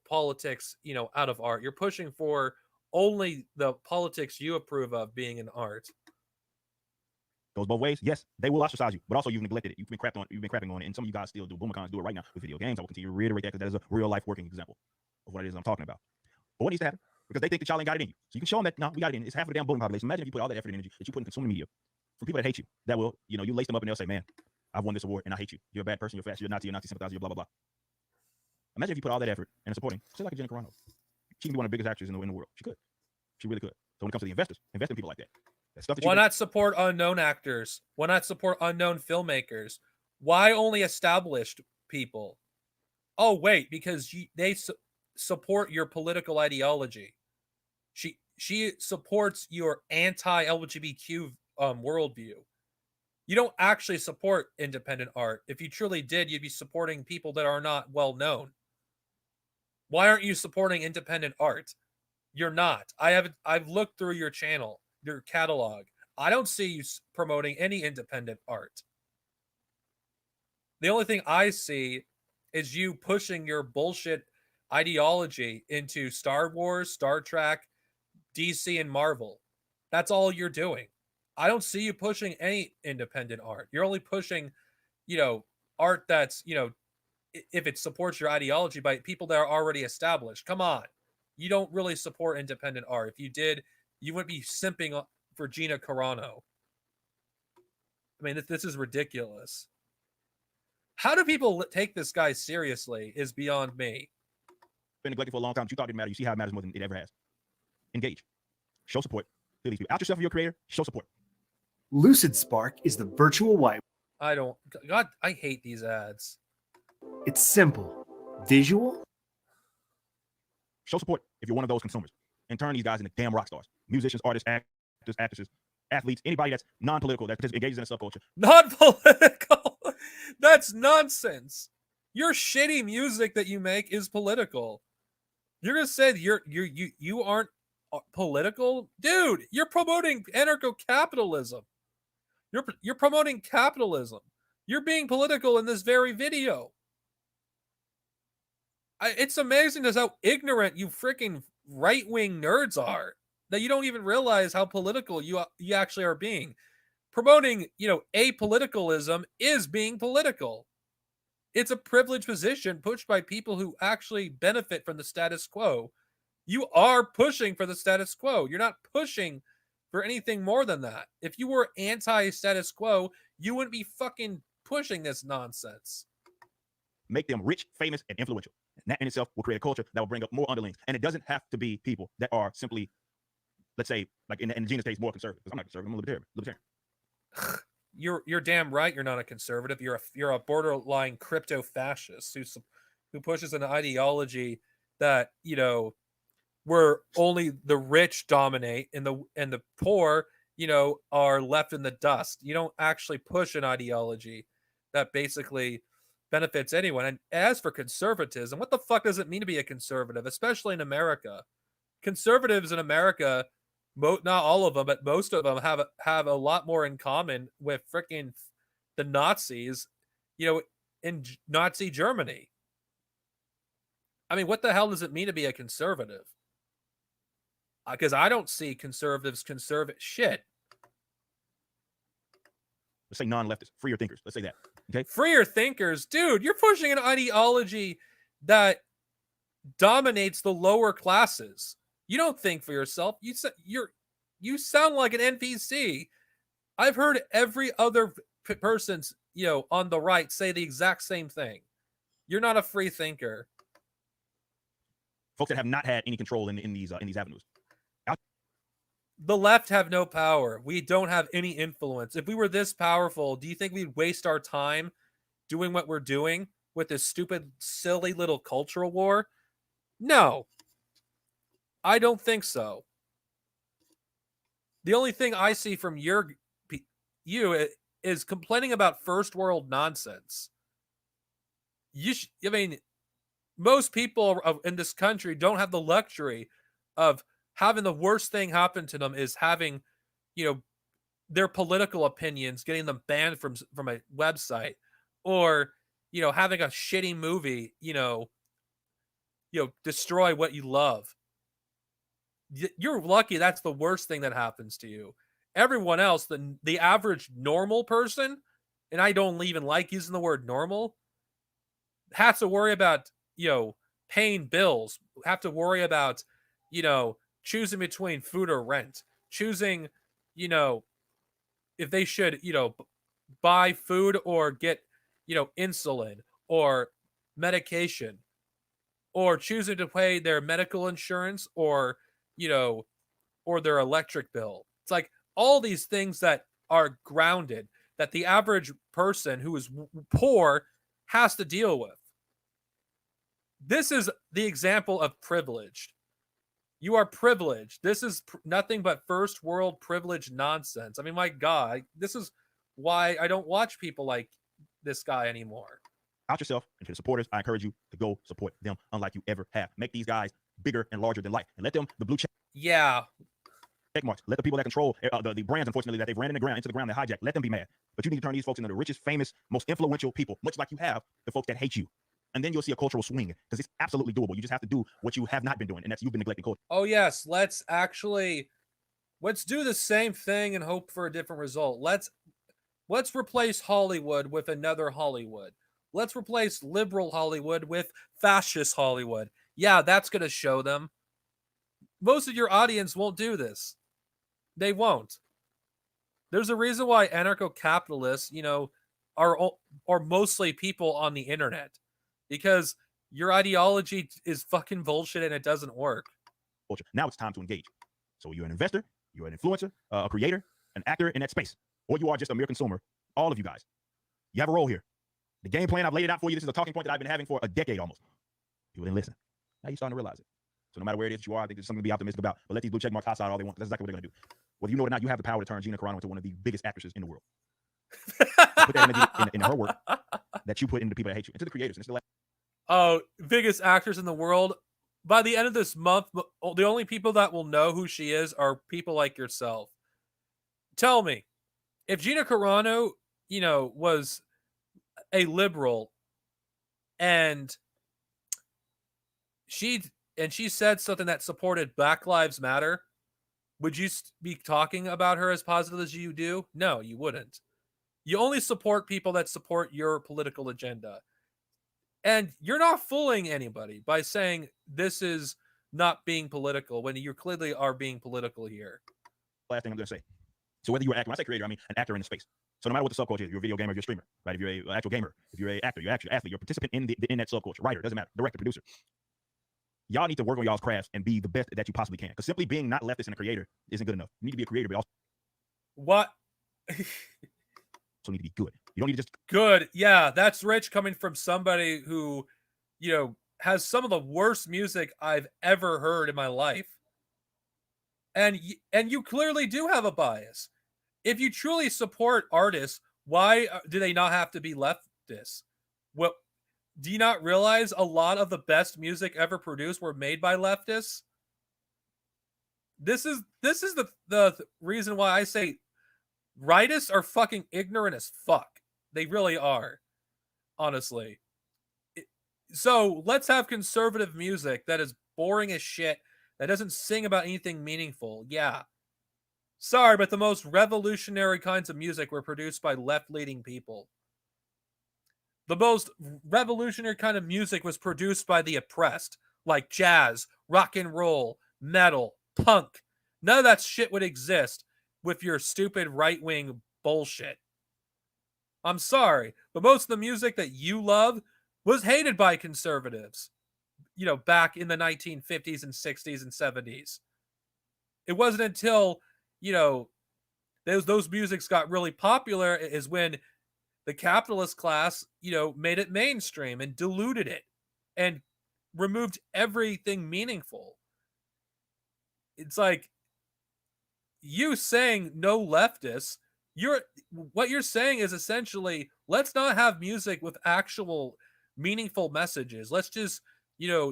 politics, out of art. You're pushing for only the politics you approve of being in art. Goes both ways. Yes, they will ostracize you, but also you've neglected it. You've been crapping on it, and some of you guys still do. Boomercons do it right now with video games. I will continue to reiterate that because that is a real life working example of what it is I'm talking about. But what needs to happen? Because they think that y'all ain't got it in you. So you can show them that, no, we got it in. It's half of the damn bullying population. Imagine if you put all that effort and energy that you put in consuming media from people that hate you, that will, you lace them up and they'll say, man, I've won this award and I hate you. You're a bad person. You're fast. You're Nazi sympathizer. You're blah, blah, blah. Imagine if you put all that effort into supporting, say like Gina Carano. She can be one of the biggest actors in the world. She could. She really could. So when it comes to the investors, invest in people like that. That stuff that Why not support unknown actors? Why not support unknown filmmakers? Why only established people? Oh, wait, because they support your political ideology. She supports your anti-LGBTQ worldview. You don't actually support independent art. If you truly did, you'd be supporting people that are not well known. Why aren't you supporting independent art? You're not. I've looked through your channel, your catalog. I don't see you promoting any independent art. The only thing I see is you pushing your bullshit ideology into Star Wars, Star Trek, DC, and Marvel. That's all you're doing. I don't see you pushing any independent art. You're only pushing, art that's, if it supports your ideology by people that are already established. Come on. You don't really support independent art. If you did, you wouldn't be simping for Gina Carano. I mean, this is ridiculous. How do people take this guy seriously is beyond me. Been neglected for a long time. You thought it didn't matter. You see how it matters more than it ever has. Engage. Show support. Out yourself for your creator. Show support. Lucid Spark is the virtual white. God, I hate these ads. It's simple. Visual. Show support if you're one of those consumers. And turn these guys into damn rock stars. Musicians, artists, actors, actresses, athletes, anybody that's non-political, that engages in a subculture. Non-political? That's nonsense. Your shitty music that you make is political. You're gonna say you aren't political? Dude, you're promoting anarcho-capitalism. You're promoting capitalism. You're being political in this very video. It's amazing just how ignorant you freaking right-wing nerds are, that you don't even realize how political you actually are being. Promoting, apoliticalism is being political. It's a privileged position pushed by people who actually benefit from the status quo. You are pushing for the status quo. You're not pushing for anything more than that. If you were anti-status quo, you wouldn't be fucking pushing this nonsense. Make them rich, famous, and influential. And that in itself will create a culture that will bring up more underlings. And it doesn't have to be people that are simply, let's say, like in Gina's case, more conservative. Because I'm not conservative, I'm a libertarian. You're damn right. You're not a conservative. You're a borderline crypto fascist who pushes an ideology that where only the rich dominate and the poor are left in the dust. You don't actually push an ideology that basically benefits anyone. And as for conservatism, what the fuck does it mean to be a conservative, especially in America? Conservatives in America, not all of them, but most of them have a lot more in common with freaking the Nazis, in Nazi Germany. I mean, what the hell does it mean to be a conservative? Because I don't see conservatives conservative shit. Let's say non-leftists, freer thinkers. Let's say that. Okay. Freer thinkers, dude, you're pushing an ideology that dominates the lower classes. You don't think for yourself. You sound like an NPC. I've heard every other person's on the right say the exact same thing. You're not a free thinker. Folks that have not had any control in these avenues. The left have no power. We don't have any influence. If we were this powerful, do you think we'd waste our time doing what we're doing with this stupid, silly little cultural war? No. I don't think so. The only thing I see from you is complaining about first world nonsense. I mean, most people in this country don't have the luxury of having the worst thing happen to them is having, their political opinions, getting them banned from a website, or, having a shitty movie, destroy what you love. You're lucky that's the worst thing that happens to you. Everyone else, the average normal person, and I don't even like using the word normal, has to worry about, paying bills, have to worry about, choosing between food or rent, choosing, if they should, buy food or get, insulin or medication, or choosing to pay their medical insurance or, or their electric bill. It's like all these things that are grounded that the average person who is poor has to deal with. This is the example of privileged. You are privileged. This is nothing but first world privilege nonsense. I mean, my God, this is why I don't watch people like this guy anymore. Out yourself, and to the supporters, I encourage you to go support them unlike you ever have. Make these guys bigger and larger than life, and let them, the blue check marks, let the people that control the brands, unfortunately, that they've ran into the ground, they hijacked, let them be mad. But you need to turn these folks into the richest, famous, most influential people, much like you have the folks that hate you. And then you'll see a cultural swing, because it's absolutely doable. You just have to do what you have not been doing, and that's you've been neglecting culture. Oh yes, let's do the same thing and hope for a different result. Let's replace Hollywood with another Hollywood. Let's replace liberal Hollywood with fascist Hollywood. Yeah, that's going to show them. Most of your audience won't do this. They won't. There's a reason why anarcho-capitalists, are mostly people on the internet. Because your ideology is fucking bullshit and it doesn't work. Now it's time to engage. So you're an investor, you're an influencer, a creator, an actor in that space, or you are just a mere consumer. All of you guys, you have a role here. The game plan, I've laid it out for you. This is a talking point that I've been having for a decade almost. People didn't listen. Now you're starting to realize it. So no matter where it is that you are, I think there's something to be optimistic about. But let these blue check marks hostile all they want. That's exactly what they're going to do. Whether you know it or not, you have the power to turn Gina Carano into one of the biggest actresses in the world. Put that energy in her work that you put into the people that hate you, into the creators. And it's the biggest actors in the world. By the end of this month, the only people that will know who she is are people like yourself. Tell me, if Gina Carano, was a liberal and she said something that supported Black Lives Matter, would you be talking about her as positive as you do? No, you wouldn't. You only support people that support your political agenda. And you're not fooling anybody by saying this is not being political when you clearly are being political here. Last thing I'm going to say. So whether you're an actor, when I say creator, I mean an actor in the space. So no matter what the subculture is, you're a video gamer, you're a streamer, right? If you're an actual gamer, if you're an actor, you're actually an athlete, you're a participant in that subculture, writer, doesn't matter, director, producer. Y'all need to work on y'all's crafts and be the best that you possibly can. Because simply being not leftist and a creator isn't good enough. You need to be a creator, but also What? need to be good. You don't need to just Good. Yeah, that's rich coming from somebody who, has some of the worst music I've ever heard in my life. And you clearly do have a bias. If you truly support artists, why do they not have to be leftists? Well, do you not realize a lot of the best music ever produced were made by leftists? This is the reason why I say rightists are fucking ignorant as fuck. They really are, honestly. So let's have conservative music that is boring as shit, that doesn't sing about anything meaningful. Yeah. Sorry, but the most revolutionary kinds of music were produced by left-leaning people. The most revolutionary kind of music was produced by the oppressed, like jazz, rock and roll, metal, punk. None of that shit would exist with your stupid right-wing bullshit. I'm sorry, but most of the music that you love was hated by conservatives, back in the 1950s and 60s and 70s. It wasn't until, those musics got really popular is when the capitalist class, made it mainstream and diluted it and removed everything meaningful. It's like you saying no leftists, what you're saying is essentially, let's not have music with actual meaningful messages. Let's just,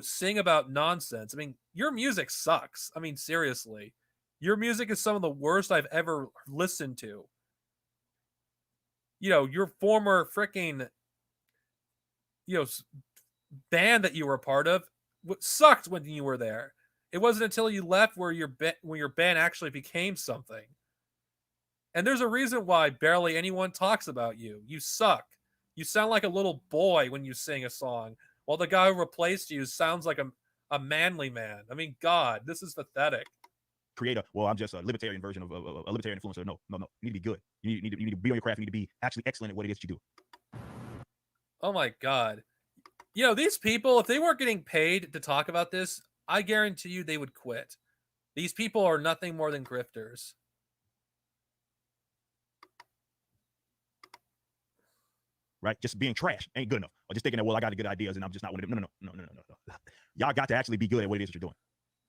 sing about nonsense. I mean, your music sucks. I mean, seriously. Your music is some of the worst I've ever listened to. Your former freaking, band that you were a part of sucked when you were there. It wasn't until you left where your band actually became something. And there's a reason why barely anyone talks about you. You suck. You sound like a little boy when you sing a song, while the guy who replaced you sounds like a manly man. I mean, God, this is pathetic. create well, I'm just a libertarian version of a libertarian influencer. No. You need to be good. You need to be on your craft. You need to be actually excellent at what it is you do. Oh my God. These people, if they weren't getting paid to talk about this, I guarantee you they would quit. These people are nothing more than grifters. Right? Just being trash ain't good enough. Or just thinking that, well, I got good ideas and I'm just not one of them. No. Y'all got to actually be good at what it is that you're doing.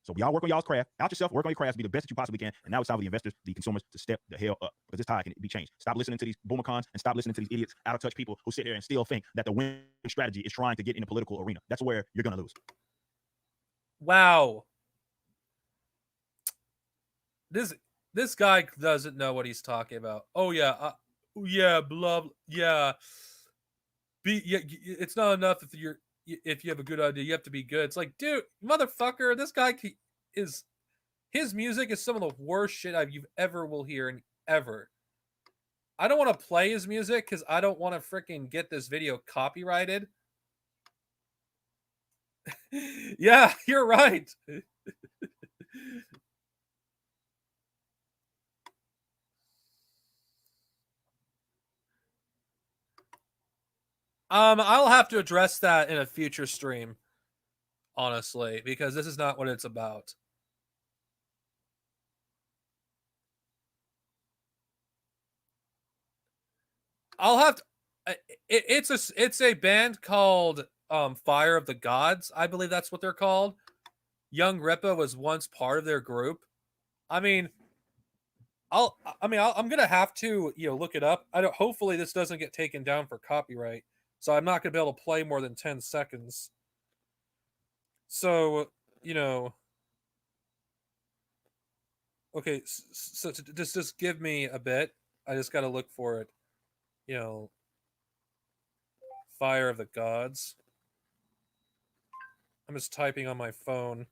So y'all work on y'all's craft, out yourself, work on your craft, be the best that you possibly can. And now it's time for the investors, the consumers to step the hell up, because this tide can be changed. Stop listening to these boomercons and stop listening to these idiots, out of touch people who sit here and still think that the winning strategy is trying to get in the political arena. That's where you're going to lose. Wow. This guy doesn't know what he's talking about. Oh yeah, blah, yeah. It's not enough if you have a good idea, you have to be good. It's like, dude, motherfucker, this guy his music is some of the worst shit you ever will hear and ever. I don't want to play his music because I don't want to freaking get this video copyrighted. Yeah, you're right. I'll have to address that in a future stream, honestly, because this is not what it's about. I'll have to. It's a band called Fire of the Gods. I believe that's what they're called. Young Ripa was once part of their group. I mean, I'm gonna have to look it up. Hopefully this doesn't get taken down for copyright, so I'm not gonna be able to play more than 10 seconds. So okay, so just give me a bit. I just gotta look for it. Fire of the Gods. I'm just typing on my phone.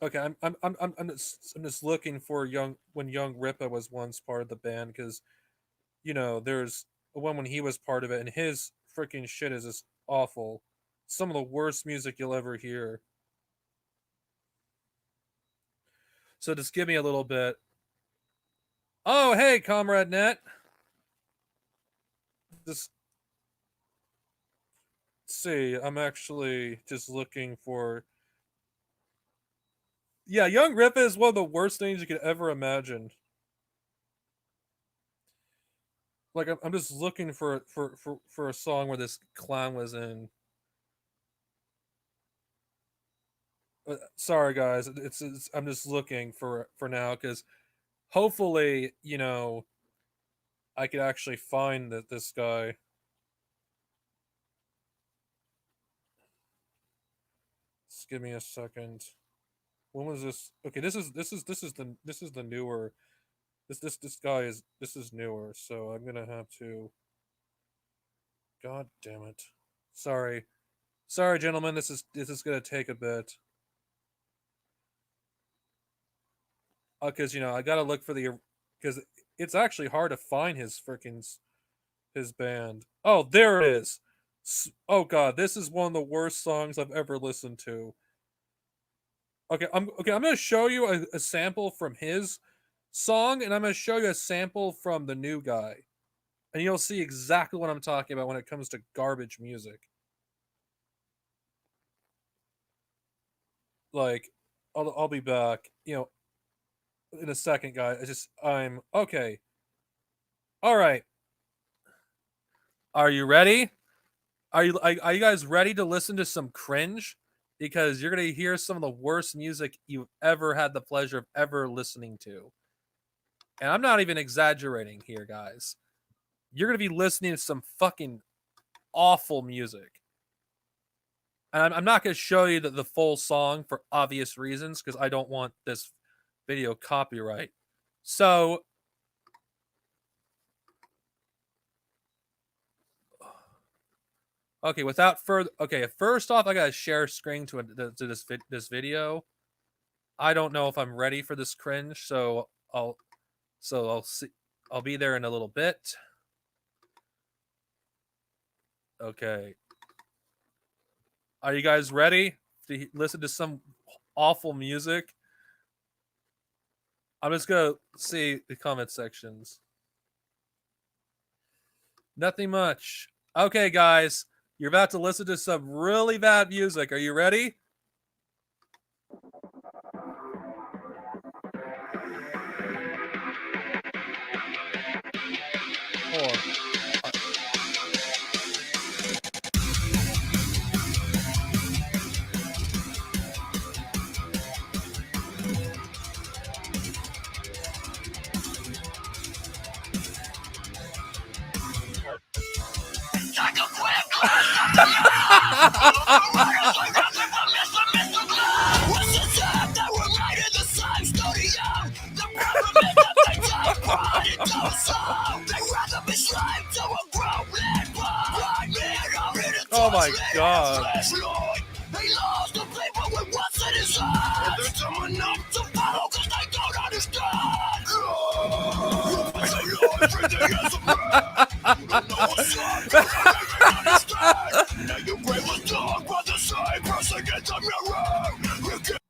Okay, I'm just looking for when Young Ripa was once part of the band, because there's one when he was part of it, and his freaking shit is just awful. Some of the worst music you'll ever hear. So just give me a little bit. Oh, hey, Comrade Net. Just see, I'm actually just looking for. Yeah, Young Rippa is one of the worst things you could ever imagine. Like I'm just looking for a song where this clown was in. Sorry guys, it's I'm just looking for now because hopefully I could actually find this guy. Just give me a second. When was this? Okay, this is the newer. This guy is this is newer, so I'm gonna have to. God damn it! Sorry, gentlemen. This is gonna take a bit. Because I gotta look for the because it's actually hard to find his band. Oh, there it is. Oh god, this is one of the worst songs I've ever listened to. Okay, I'm gonna show you a sample from his song, and I'm gonna show you a sample from the new guy, and you'll see exactly what I'm talking about when it comes to garbage music. Like, I'll be back. In a second, guys. I'm okay. All right. Are you ready? Are you guys ready to listen to some cringe? Because you're gonna hear some of the worst music you've ever had the pleasure of ever listening to. And I'm not even exaggerating here, guys. You're gonna be listening to some fucking awful music. And I'm not gonna show you the full song for obvious reasons, because I don't want this video copyright. So okay, without further, okay. First off, I gotta share screen to this video. I don't know if I'm ready for this cringe, so I'll see. I'll be there in a little bit. Okay, are you guys ready to listen to some awful music? I'm just gonna see the comment sections. Nothing much. Okay, guys, you're about to listen to some really bad music. Are you ready? Hold on. Oh my god.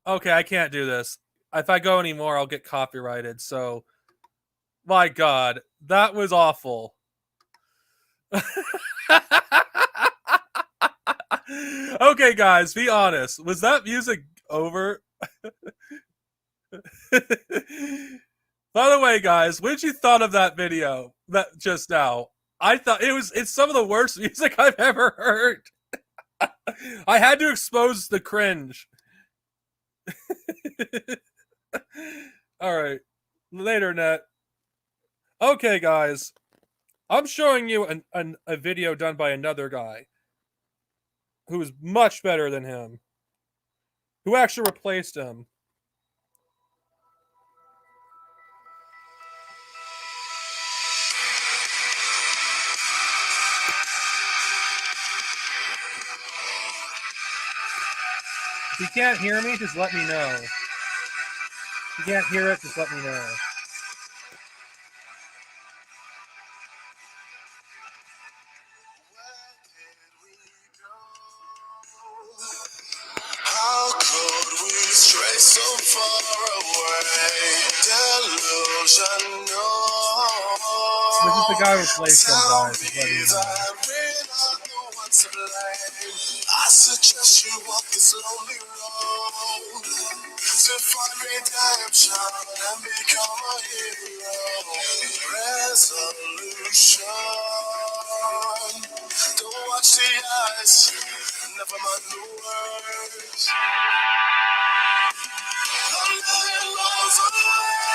Okay, I can't do this. If I go anymore, I'll get copyrighted. So, my god, that was awful. Okay, guys, be honest. Was that music over? By the way, guys, what did you thought of that video that just now? I thought it's some of the worst music I've ever heard. I had to expose the cringe. All right. Later, Net. Okay, guys. I'm showing you a video done by another guy who is much better than him, who actually replaced him. If you can't hear me, just let me know. If you can't hear it, just let me know. so far away, delusional. This is the guy who plays some Tell guys. me that we're not the ones to blame. I suggest you walk this lonely road to find redemption and become a hero. Resolution. Don't watch the eyes, never mind the words. A million miles away.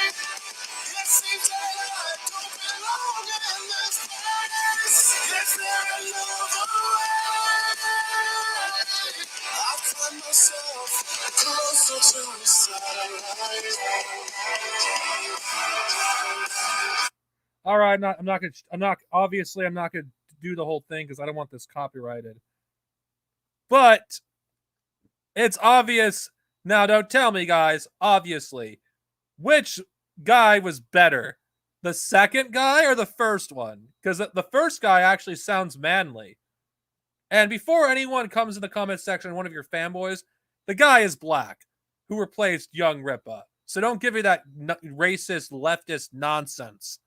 It seems that I don't belong in this place. Is there another way? I find myself closer to the sunlight. All right, I'm not gonna do the whole thing because I don't want this copyrighted. But it's obvious now. Don't tell me, guys. Obviously, which guy was better, the second guy or the first one? Because the first guy actually sounds manly. And before anyone comes in the comment section, one of your fanboys, the guy is black, who replaced Young Rippa. So don't give me that racist leftist nonsense.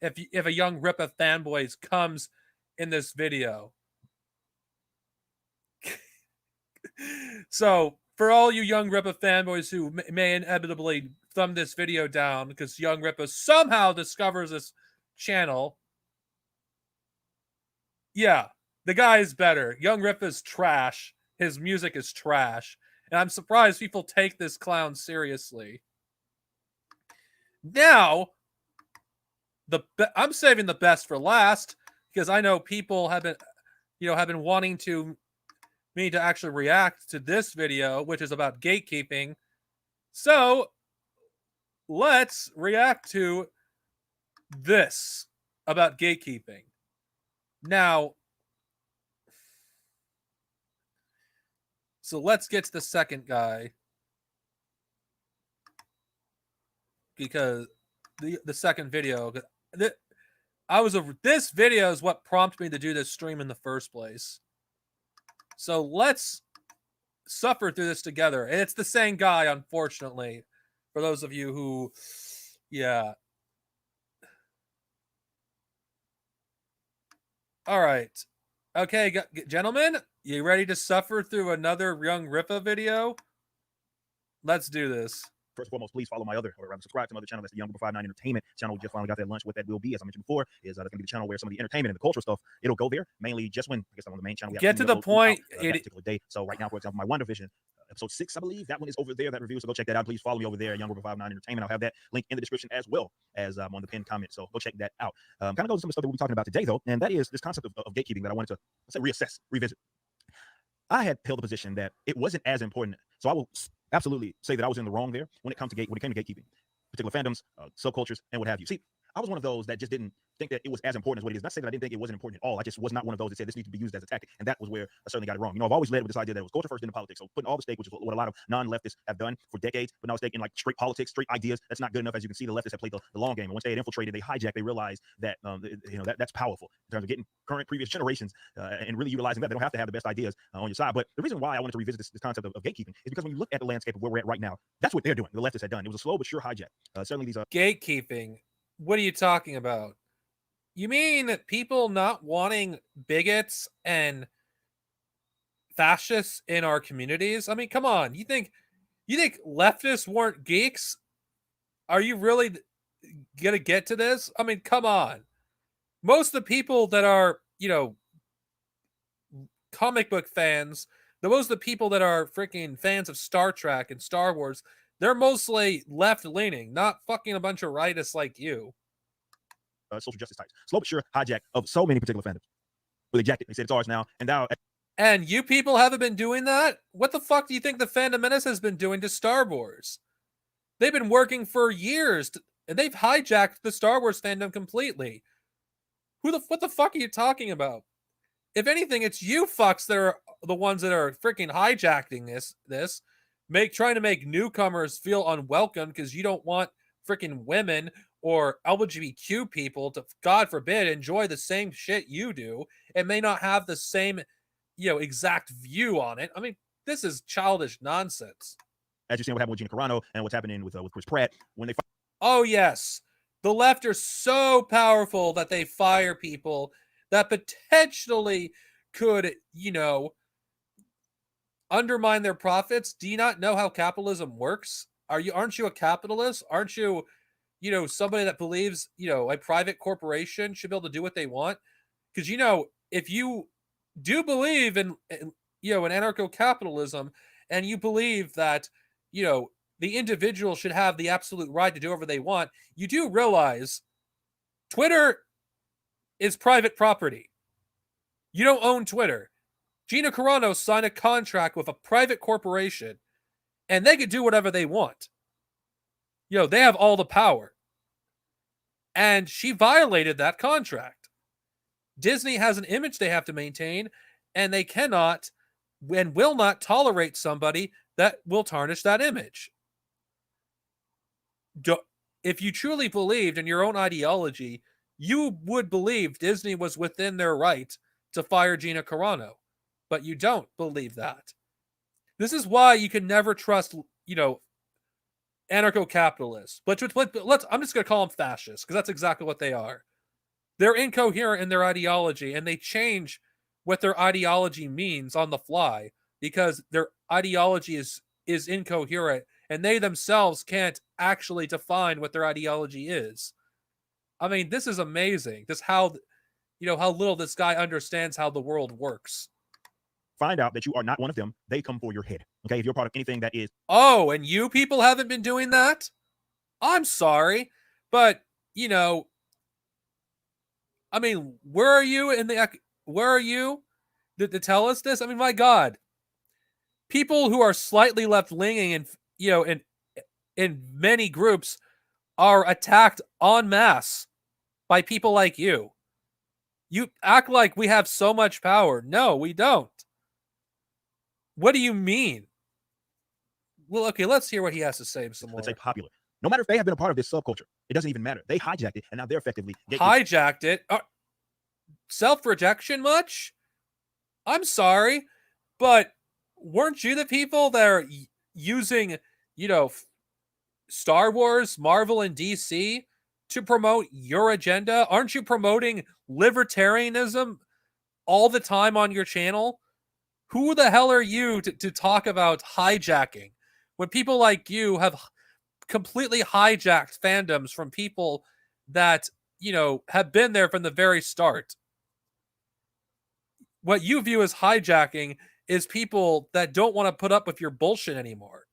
If a Young Rippa fanboy comes in this video. So for all you Young Rippa fanboys who may inevitably thumb this video down because Young Rippa somehow discovers this channel, yeah, the guy is better. Young Rippa's trash. His music is trash. And I'm surprised people take this clown seriously. Now, I'm saving the best for last because I know people have been wanting me to actually react to this video, which is about gatekeeping. So let's react to this about gatekeeping. Now, so let's get to the second guy because the second video. This video is what prompted me to do this stream in the first place. So let's suffer through this together. And it's the same guy, unfortunately, for those of you who, yeah. All right. Okay, gentlemen, you ready to suffer through another Young Rippa video? Let's do this. First and foremost, please follow my other, or rather subscribe to my other channel. That's the Young Rippa 59 Entertainment channel. We just finally got that lunch. What that will be, as I mentioned before, is that's going to be the channel where some of the entertainment and the cultural stuff, it'll go there, mainly just when, I guess I'm on the main channel. We Get to the point. That particular day. So right now, for example, my WandaVision, episode 6, I believe, that one is over there, that review. So go check that out. Please follow me over there, Young Rippa 59 Entertainment. I'll have that link in the description as well as on the pinned comment. So go check that out. Kind of goes to some of the stuff that we'll be talking about today, though, and that is this concept of gatekeeping that I wanted to, let's say, revisit. I had held the position that it wasn't as important. So I will absolutely say that I was in the wrong there when it came to gatekeeping, particular fandoms, subcultures, and what have you. See, I was one of those that just didn't think that it was as important as what it is. Not to say that I didn't think it wasn't important at all. I just was not one of those that said this needs to be used as a tactic. And that was where I certainly got it wrong. You know, I've always led with this idea that it was culture first, then the politics. So putting all the stake, which is what a lot of non-leftists have done for decades, but now stake in like straight politics, straight ideas. That's not good enough. As you can see, the leftists have played the long game. And once they had infiltrated, they hijacked, they realized that, that's powerful in terms of getting current, previous generations and really utilizing that. They don't have to have the best ideas on your side. But the reason why I wanted to revisit this concept of gatekeeping is because when you look at the landscape of where we're at right now, that's what they're doing. The leftists had done. It was a slow but sure hijack. Certainly these gatekeeping. What are you talking about? You mean people not wanting bigots and fascists in our communities? I mean, come on. You think leftists weren't geeks? Are you really gonna get to this? I mean, come on. Most of the people that are, comic book fans, most of the people that are freaking fans of Star Trek and Star Wars, they're mostly left-leaning, not fucking a bunch of rightists like you. Social justice types. Slow but sure hijack of so many particular fandoms. Well, they jacked it. They said it's ours now. And you people haven't been doing that? What the fuck do you think the Fandom Menace has been doing to Star Wars? They've been working for years, and they've hijacked the Star Wars fandom completely. What the fuck are you talking about? If anything, it's you fucks that are the ones that are freaking hijacking this, trying to make newcomers feel unwelcome because you don't want freaking women or LGBTQ people to, God forbid, enjoy the same shit you do. It may not have the same, exact view on it. I mean, This is childish nonsense. As you're seeing what happened with Gina Carano and what's happening with Chris Pratt when they. Oh yes, the left are so powerful that they fire people that potentially could, undermine their profits. Do you not know how capitalism works? Aren't you a capitalist? Aren't you, somebody that believes, a private corporation should be able to do what they want? Because, if you do believe in anarcho-capitalism, and you believe that, the individual should have the absolute right to do whatever they want, you do realize Twitter is private property. You don't own Twitter. Gina Carano signed a contract with a private corporation, and they could do whatever they want. They have all the power. And she violated that contract. Disney has an image they have to maintain, and they cannot and will not tolerate somebody that will tarnish that image. If you truly believed in your own ideology, you would believe Disney was within their right to fire Gina Carano. But you don't believe that. This is why you can never trust, anarcho-capitalists. But I'm just going to call them fascists, because that's exactly what they are. They're incoherent in their ideology, and they change what their ideology means on the fly because their ideology is incoherent, and they themselves can't actually define what their ideology is. I mean, this is amazing. Just how little this guy understands how the world works. Find out that you are not one of them, they come for your head. Okay, if you're part of anything that is. Oh, and you people haven't been doing that? I'm sorry, but I mean, where are you to tell us this? I mean, my God, people who are slightly left-leaning and in many groups are attacked en masse by people like you. You act like we have so much power. No, we don't. What do you mean? Well, okay, let's hear what he has to say some more. Let's say popular. No matter if they have been a part of this subculture, it doesn't even matter. They hijacked it, and now they're effectively hijacked it. Self-rejection much? I'm sorry, but weren't you the people that are using, Star Wars, Marvel, and DC to promote your agenda? Aren't you promoting libertarianism all the time on your channel? Who the hell are you to talk about hijacking when people like you have completely hijacked fandoms from people that, have been there from the very start? What you view as hijacking is people that don't want to put up with your bullshit anymore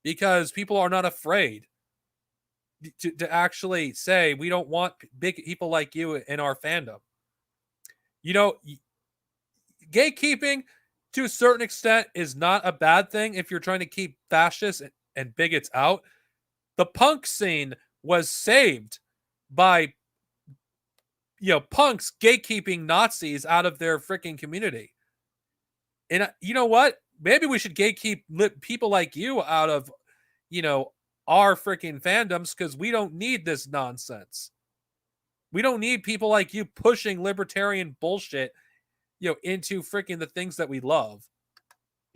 because people are not afraid to actually say, we don't want big people like you in our fandom. Gatekeeping, to a certain extent, is not a bad thing if you're trying to keep fascists and bigots out. The punk scene was saved by, punks gatekeeping Nazis out of their freaking community. And you know what? Maybe we should gatekeep people like you out of, our freaking fandoms, because we don't need this nonsense. We don't need people like you pushing libertarian bullshit into freaking the things that we love.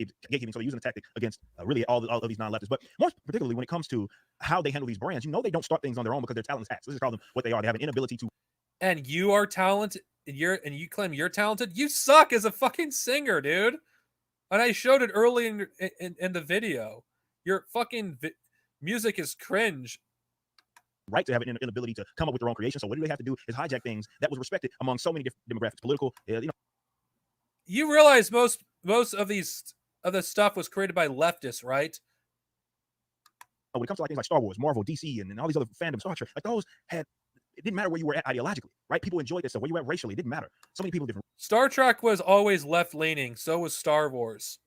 Gatekeeping, so they're using a tactic against really all of these non-leftists, but more particularly when it comes to how they handle these brands. They don't start things on their own because they're talentless hacks. Let's just call them what they are. They have an inability to. And you are talented. And you claim you're talented. You suck as a fucking singer, dude. And I showed it early in the video. Your fucking music is cringe. Right, to have an inability to come up with their own creation. So what do they have to do is hijack things that was respected among so many different demographics, political, You realize most of this stuff was created by leftists, right? When it comes to things like Star Wars, Marvel, DC, and all these other fandoms, Star Trek, those it didn't matter where you were at ideologically, right? People enjoyed this stuff. Where you were at racially, it didn't matter. So many people different. Star Trek was always left-leaning. So was Star Wars.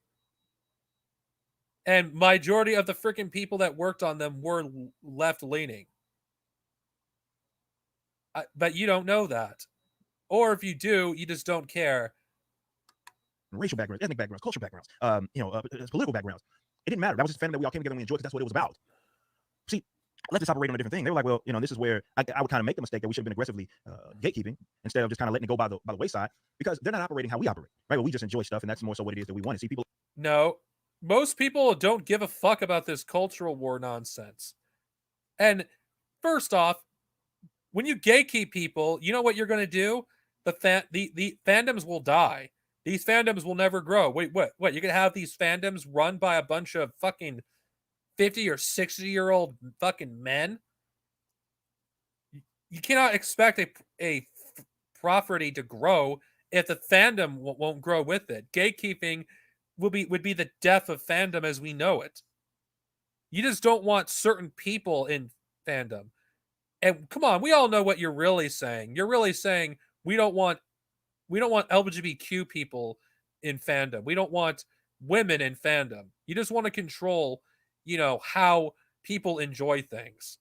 And majority of the freaking people that worked on them were left-leaning. But you don't know that. Or if you do, you just don't care. Racial backgrounds, ethnic backgrounds, cultural backgrounds, political backgrounds. It didn't matter. That was just a fandom that we all came together and we enjoyed because that's what it was about. See, let's just operate on a different thing. They were like, well, this is where I would kind of make the mistake that we should have been aggressively gatekeeping instead of just kind of letting it go by the wayside, because they're not operating how we operate, right? Well, we just enjoy stuff, and that's more so what it is that we want to see people. No, most people don't give a fuck about this cultural war nonsense. And first off, when you gatekeep people, you know what you're going to do? The fandoms will die. These fandoms will never grow. Wait, what? What? You're going to have these fandoms run by a bunch of fucking 50 or 60-year-old fucking men? You cannot expect a property to grow if the fandom won't grow with it. Gatekeeping would be the death of fandom as we know it. You just don't want certain people in fandom. And come on, we all know what you're really saying. You're really saying we don't want LGBTQ people in fandom. We don't want women in fandom. You just want to control, how people enjoy things.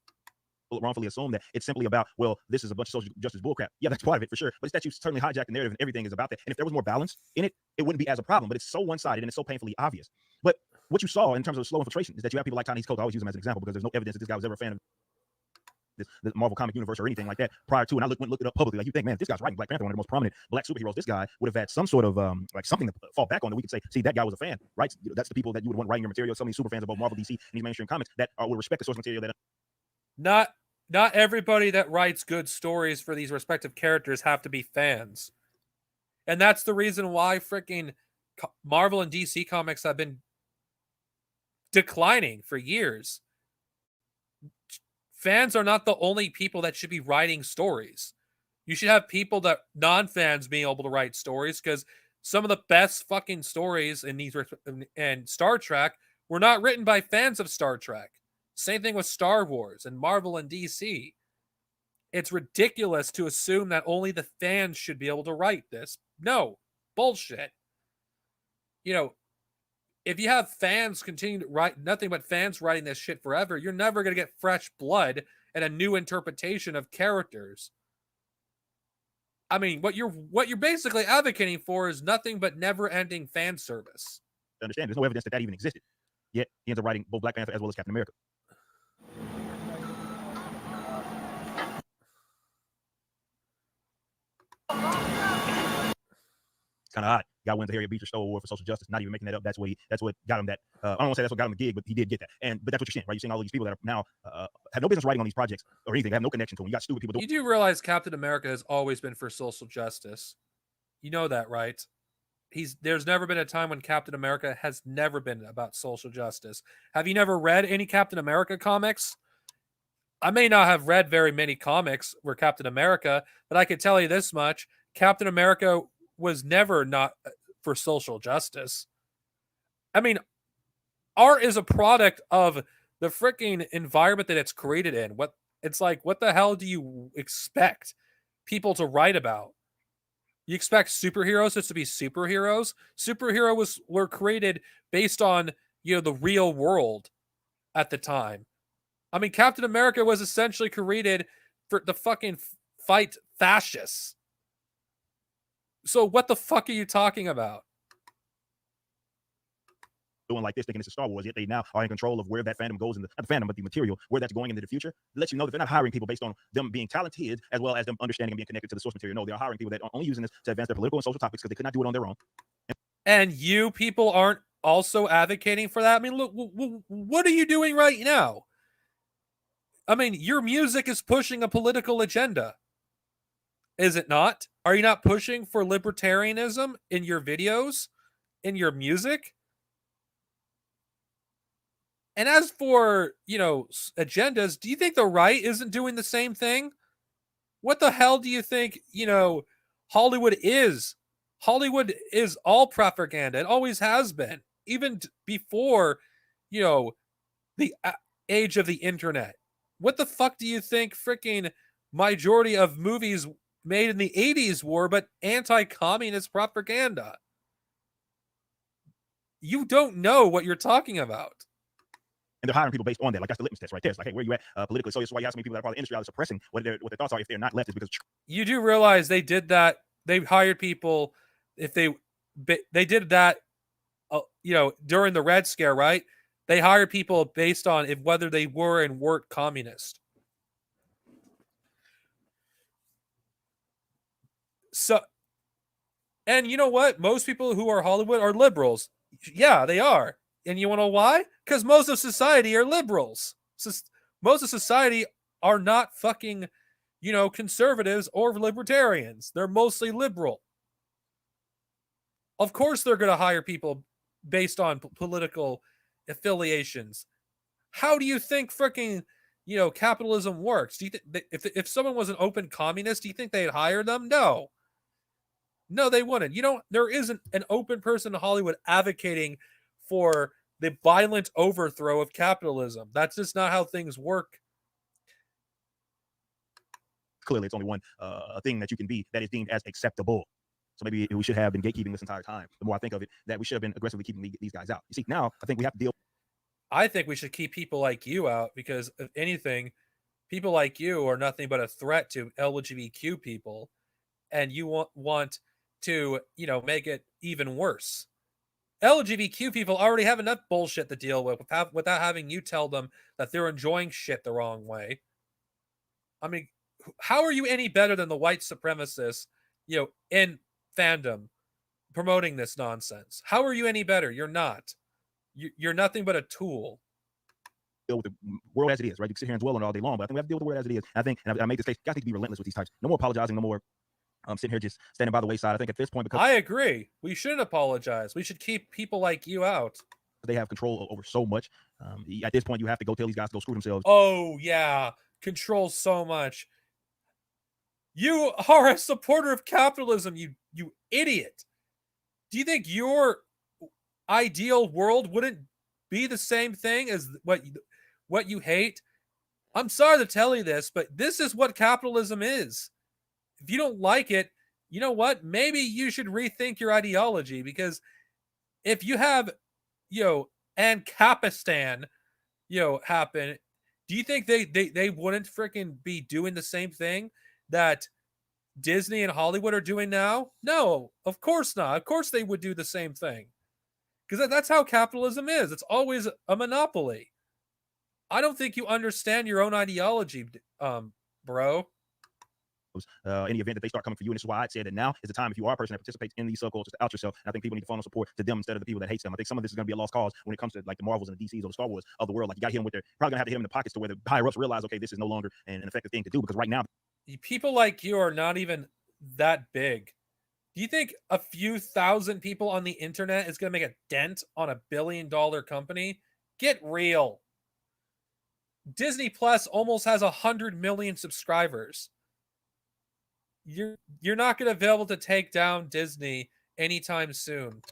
Wrongfully assume that it's simply about, well, this is a bunch of social justice bullcrap. Yeah, that's part of it for sure. But it's that you certainly hijack the narrative and everything is about that. And if there was more balance in it, it wouldn't be as a problem. But it's so one-sided and it's so painfully obvious. But what you saw in terms of slow infiltration is that you have people like Tiny Coates. I always use him as an example because there's no evidence that this guy was ever a fan of the Marvel comic universe or anything like that prior to. And I went and looked it up publicly. Like, you think, man, if this guy's writing Black Panther, one of the most prominent Black superheroes, this guy would have had some sort of like something to fall back on that we could say, see, that guy was a fan, right? That's the people that you would want writing your material. So many super fans of both Marvel, DC, and these mainstream comics that would respect the source material. That Not everybody that writes good stories for these respective characters have to be fans. And that's the reason why freaking Marvel and DC comics have been declining for years. Fans are not the only people that should be writing stories. You should have people that non-fans being able to write stories, because some of the best fucking stories in these and Star Trek were not written by fans of Star Trek. Same thing with Star Wars and Marvel and DC. It's ridiculous to assume that only the fans should be able to write this. No, bullshit. If you have fans continue to write nothing but fans writing this shit forever, you're never going to get fresh blood and a new interpretation of characters. I mean, what you're basically advocating for is nothing but never-ending fan service. Understand, there's no evidence that even existed. Yet he ends up writing both Black Panther as well as Captain America. Kind of odd. Guy wins the Harriet Beecher Stowe Award for social justice. Not even making that up. That's what got him that. I don't want to say that's what got him the gig, but he did get that. But that's what you're seeing, right? You're seeing all these people that are now have no business writing on these projects or anything. They have no connection to them. You got stupid people doing. You do realize Captain America has always been for social justice. You know that, right? There's never been a time when Captain America has never been about social justice. Have you never read any Captain America comics? I may not have read very many comics where Captain America, but I could tell you this much: Captain America was never not for social justice. I mean, art is a product of the freaking environment that it's created in. What the hell do you expect people to write about? You expect superheroes just to be superheroes? Superheroes were created based on, the real world at the time. I mean, Captain America was essentially created for the fucking fight fascists. So what the fuck are you talking about? Doing like this, thinking this is Star Wars, yet they now are in control of where that fandom goes in not the fandom, but the material, where that's going into the future. It lets you know that they're not hiring people based on them being talented as well as them understanding and being connected to the source material. No, they're hiring people that are only using this to advance their political and social topics because they could not do it on their own. And you people aren't also advocating for that? I mean, look, what are you doing right now? I mean, your music is pushing a political agenda. Is it not? Are you not pushing for libertarianism in your videos, in your music? And as for, agendas, do you think the right isn't doing the same thing? What the hell do you think, Hollywood is? Hollywood is all propaganda. It always has been. Even before, the age of the internet. What the fuck do you think freaking majority of movies made in the 80s were but anti-communist propaganda? You don't know what you're talking about. And they're hiring people based on that. Like, that's the litmus test right there. It's like, hey, where you at politically? So that's why you ask me people that are part of the industry are suppressing what their thoughts are if they're not leftists, because you do realize they did that. They hired people if they did that, during the Red Scare, right? They hired people based on whether they were and weren't communist. So, and you know what? Most people who are Hollywood are liberals. Yeah, they are. And you want to know why? Because most of society are liberals. Most of society are not fucking, conservatives or libertarians. They're mostly liberal. Of course, they're going to hire people based on political affiliations. How do you think freaking, capitalism works? Do you think if someone was an open communist, do you think they'd hire them? No. No, they wouldn't. There isn't an open person in Hollywood advocating for the violent overthrow of capitalism. That's just not how things work. Clearly, it's only one thing that you can be that is deemed as acceptable. So maybe we should have been gatekeeping this entire time. The more I think of it, that we should have been aggressively keeping these guys out. You see, now I think we have to deal. I think we should keep people like you out because, if anything, people like you are nothing but a threat to LGBTQ people, and you want to, make it even worse. LGBTQ people already have enough bullshit to deal with without having you tell them that they're enjoying shit the wrong way. I mean, how are you any better than the white supremacists, in fandom promoting this nonsense? How are you any better? You're not. You're nothing but a tool. Deal with the world as it is, right? You can sit here and dwell on it all day long, but I think we have to deal with the world as it is. I think, and I make this case, guys need to be relentless with these types. No more apologizing, no more sitting here just standing by the wayside. I think at this point, because I agree, we shouldn't apologize. We should keep people like you out. they have control over so much. At this point, you have to go tell these guys to go screw themselves. Oh yeah, control so much. You are a supporter of capitalism, you idiot. Do you think your ideal world wouldn't be the same thing as what you hate? I'm sorry to tell you this, but this is what capitalism is. If you don't like it, you know what? Maybe you should rethink your ideology, because if you have, Ancapistan, happen, do you think they wouldn't freaking be doing the same thing that Disney and Hollywood are doing now? No, of course not. Of course they would do the same thing. Because that's how capitalism is. It's always a monopoly. I don't think you understand your own ideology, bro. In the event that they start coming for you. And this is why I said that now is the time, if you are a person that participates in these subcultures, to out yourself. And I think people need to funnel support to them instead of the people that hate them. I think some of this is going to be a lost cause when it comes to like the Marvels and the DCs or the Star Wars of the world. Like, you got to hit them with their, probably going to have to hit them in the pockets to where the higher ups realize, okay, this is no longer an effective thing to do, because right now People like you are not even that big. Do you think a few thousand people on the internet is going to make a dent on $1 billion company? Get real. Disney Plus almost has 100 million subscribers. You're not going to be able to take down Disney anytime soon.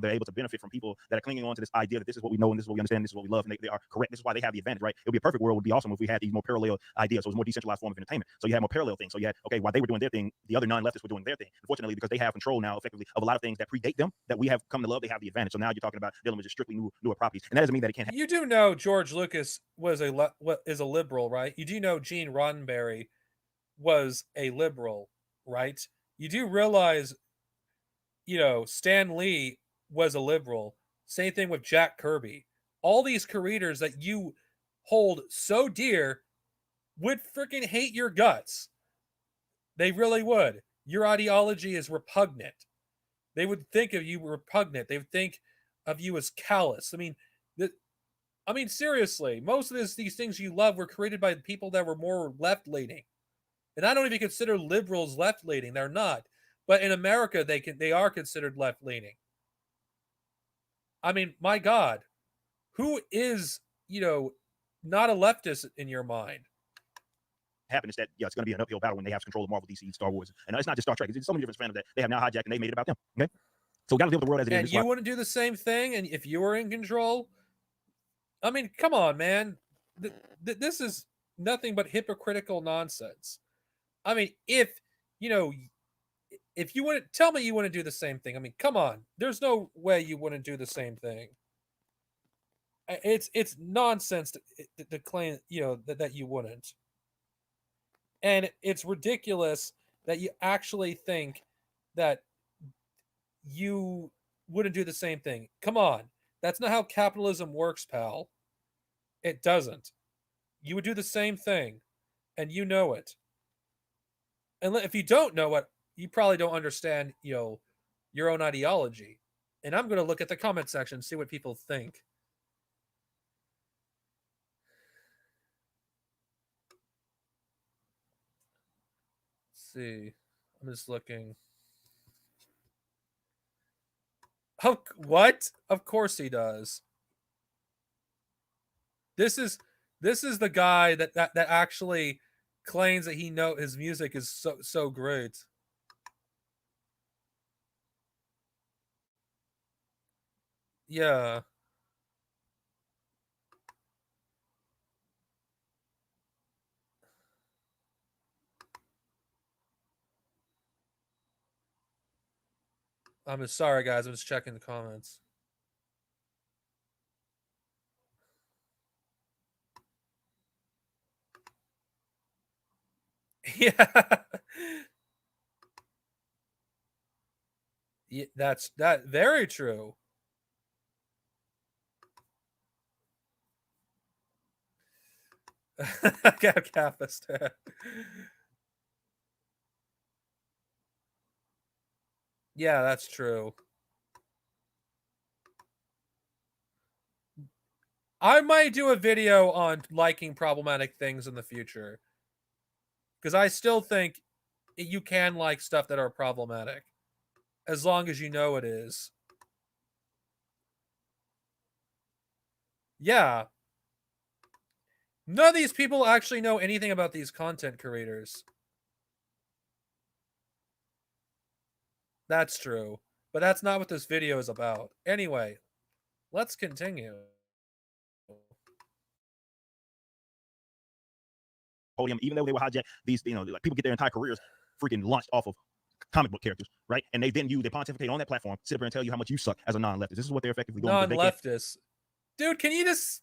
they're able to benefit from people that are clinging on to this idea that this is what we know and this is what we understand, this is what we love, and they are correct. This is why they have the advantage, right? It would be a perfect world. It would be awesome if we had these more parallel ideas. So it's more decentralized form of entertainment. So you have more parallel things. So you had, okay, while they were doing their thing, the other non-leftists were doing their thing. Unfortunately, because they have control now effectively of a lot of things that predate them that we have come to love, they have the advantage. So now you're talking about dealing with just strictly newer properties. And that doesn't mean that it can't happen. You do know George Lucas is a liberal, right? You do know Gene Roddenberry was a liberal, right? You do realize, Stan Lee was a liberal. Same thing with Jack Kirby. All these creators that you hold so dear would freaking hate your guts. They really would. Your ideology is repugnant. They would think of you repugnant. They would think of you as callous. I mean, seriously, most of these things you love were created by people that were more left-leaning. And I don't even consider liberals left-leaning. They're not. But in America, they are considered left-leaning. I mean, my God, who is, not a leftist in your mind? Happen is that it's going to be an uphill battle when they have control of Marvel, DC, Star Wars, and it's not just Star Trek. It's so many different fandoms that they have now hijacked and they made it about them. Okay, so we got to deal with the world as it is. And you wouldn't do the same thing, and if you were in control, I mean, come on, man, this is nothing but hypocritical nonsense. I mean, if you wouldn't tell me you wouldn't do the same thing, I mean, come on, there's no way you wouldn't do the same thing. It's nonsense to claim that you wouldn't. And it's ridiculous that you actually think that you wouldn't do the same thing. Come on. That's not how capitalism works, pal. It doesn't. You would do the same thing, and you know it. And if you don't know it, you probably don't understand, your own ideology. And I'm going to look at the comment section and see what people think. see. I'm just looking. Oh, what? Of course he does. This is the guy that actually claims that he know his music is so great. Yeah. I'm just sorry, guys. I'm just checking the comments. Yeah. Yeah, that's very true. Capist. Yeah, that's true. I might do a video on liking problematic things in the future. Because I still think you can like stuff that are problematic. As long as you know it is. Yeah. None of these people actually know anything about these content creators. That's true. But that's not what this video is about. Anyway, let's continue. Podium, even though they were hijacked, these, like people get their entire careers freaking launched off of comic book characters, right? And they pontificate on that platform, sit there and tell you how much you suck as a non-leftist. This is what they're effectively doing. Non-leftist. Dude, can you just...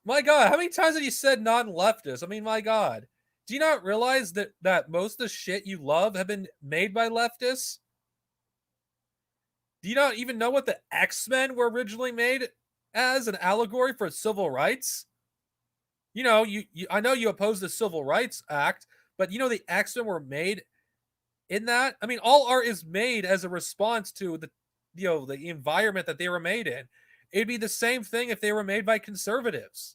My God, how many times have you said non-leftist? I mean, my God. Do you not realize that most of the shit you love have been made by leftists? Do you not even know what the X-Men were originally made as an allegory for civil rights? You know, I know you oppose the Civil Rights Act, but you know the X-Men were made in that? I mean, all art is made as a response to the environment that they were made in. It'd be the same thing if they were made by conservatives.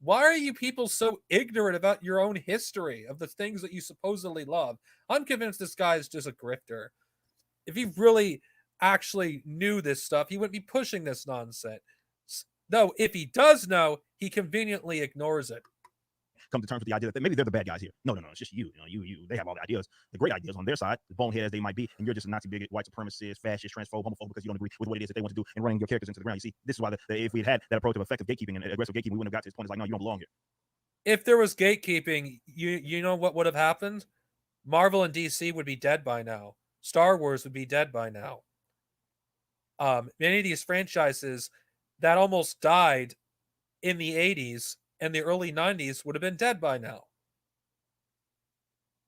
Why are you people so ignorant about your own history of the things that you supposedly love? I'm convinced this guy is just a grifter. If he really actually knew this stuff, he wouldn't be pushing this nonsense. Though, if he does know, he conveniently ignores it. Come to terms with the idea that maybe they're the bad guys here. No, it's just you. You. They have all the ideas, the great ideas on their side, the bonehead as they might be, and you're just a Nazi bigot, white supremacist, fascist, transphobe, homophobe because you don't agree with what it is that they want to do and running your characters into the ground. You see, this is why if we had that approach of effective gatekeeping and aggressive gatekeeping, we wouldn't have got to this point. It's like, no, you don't belong here. If there was gatekeeping, you know what would have happened? Marvel and DC would be dead by now. Star Wars would be dead by now. Many of these franchises that almost died in the 80s and the early 90s would have been dead by now.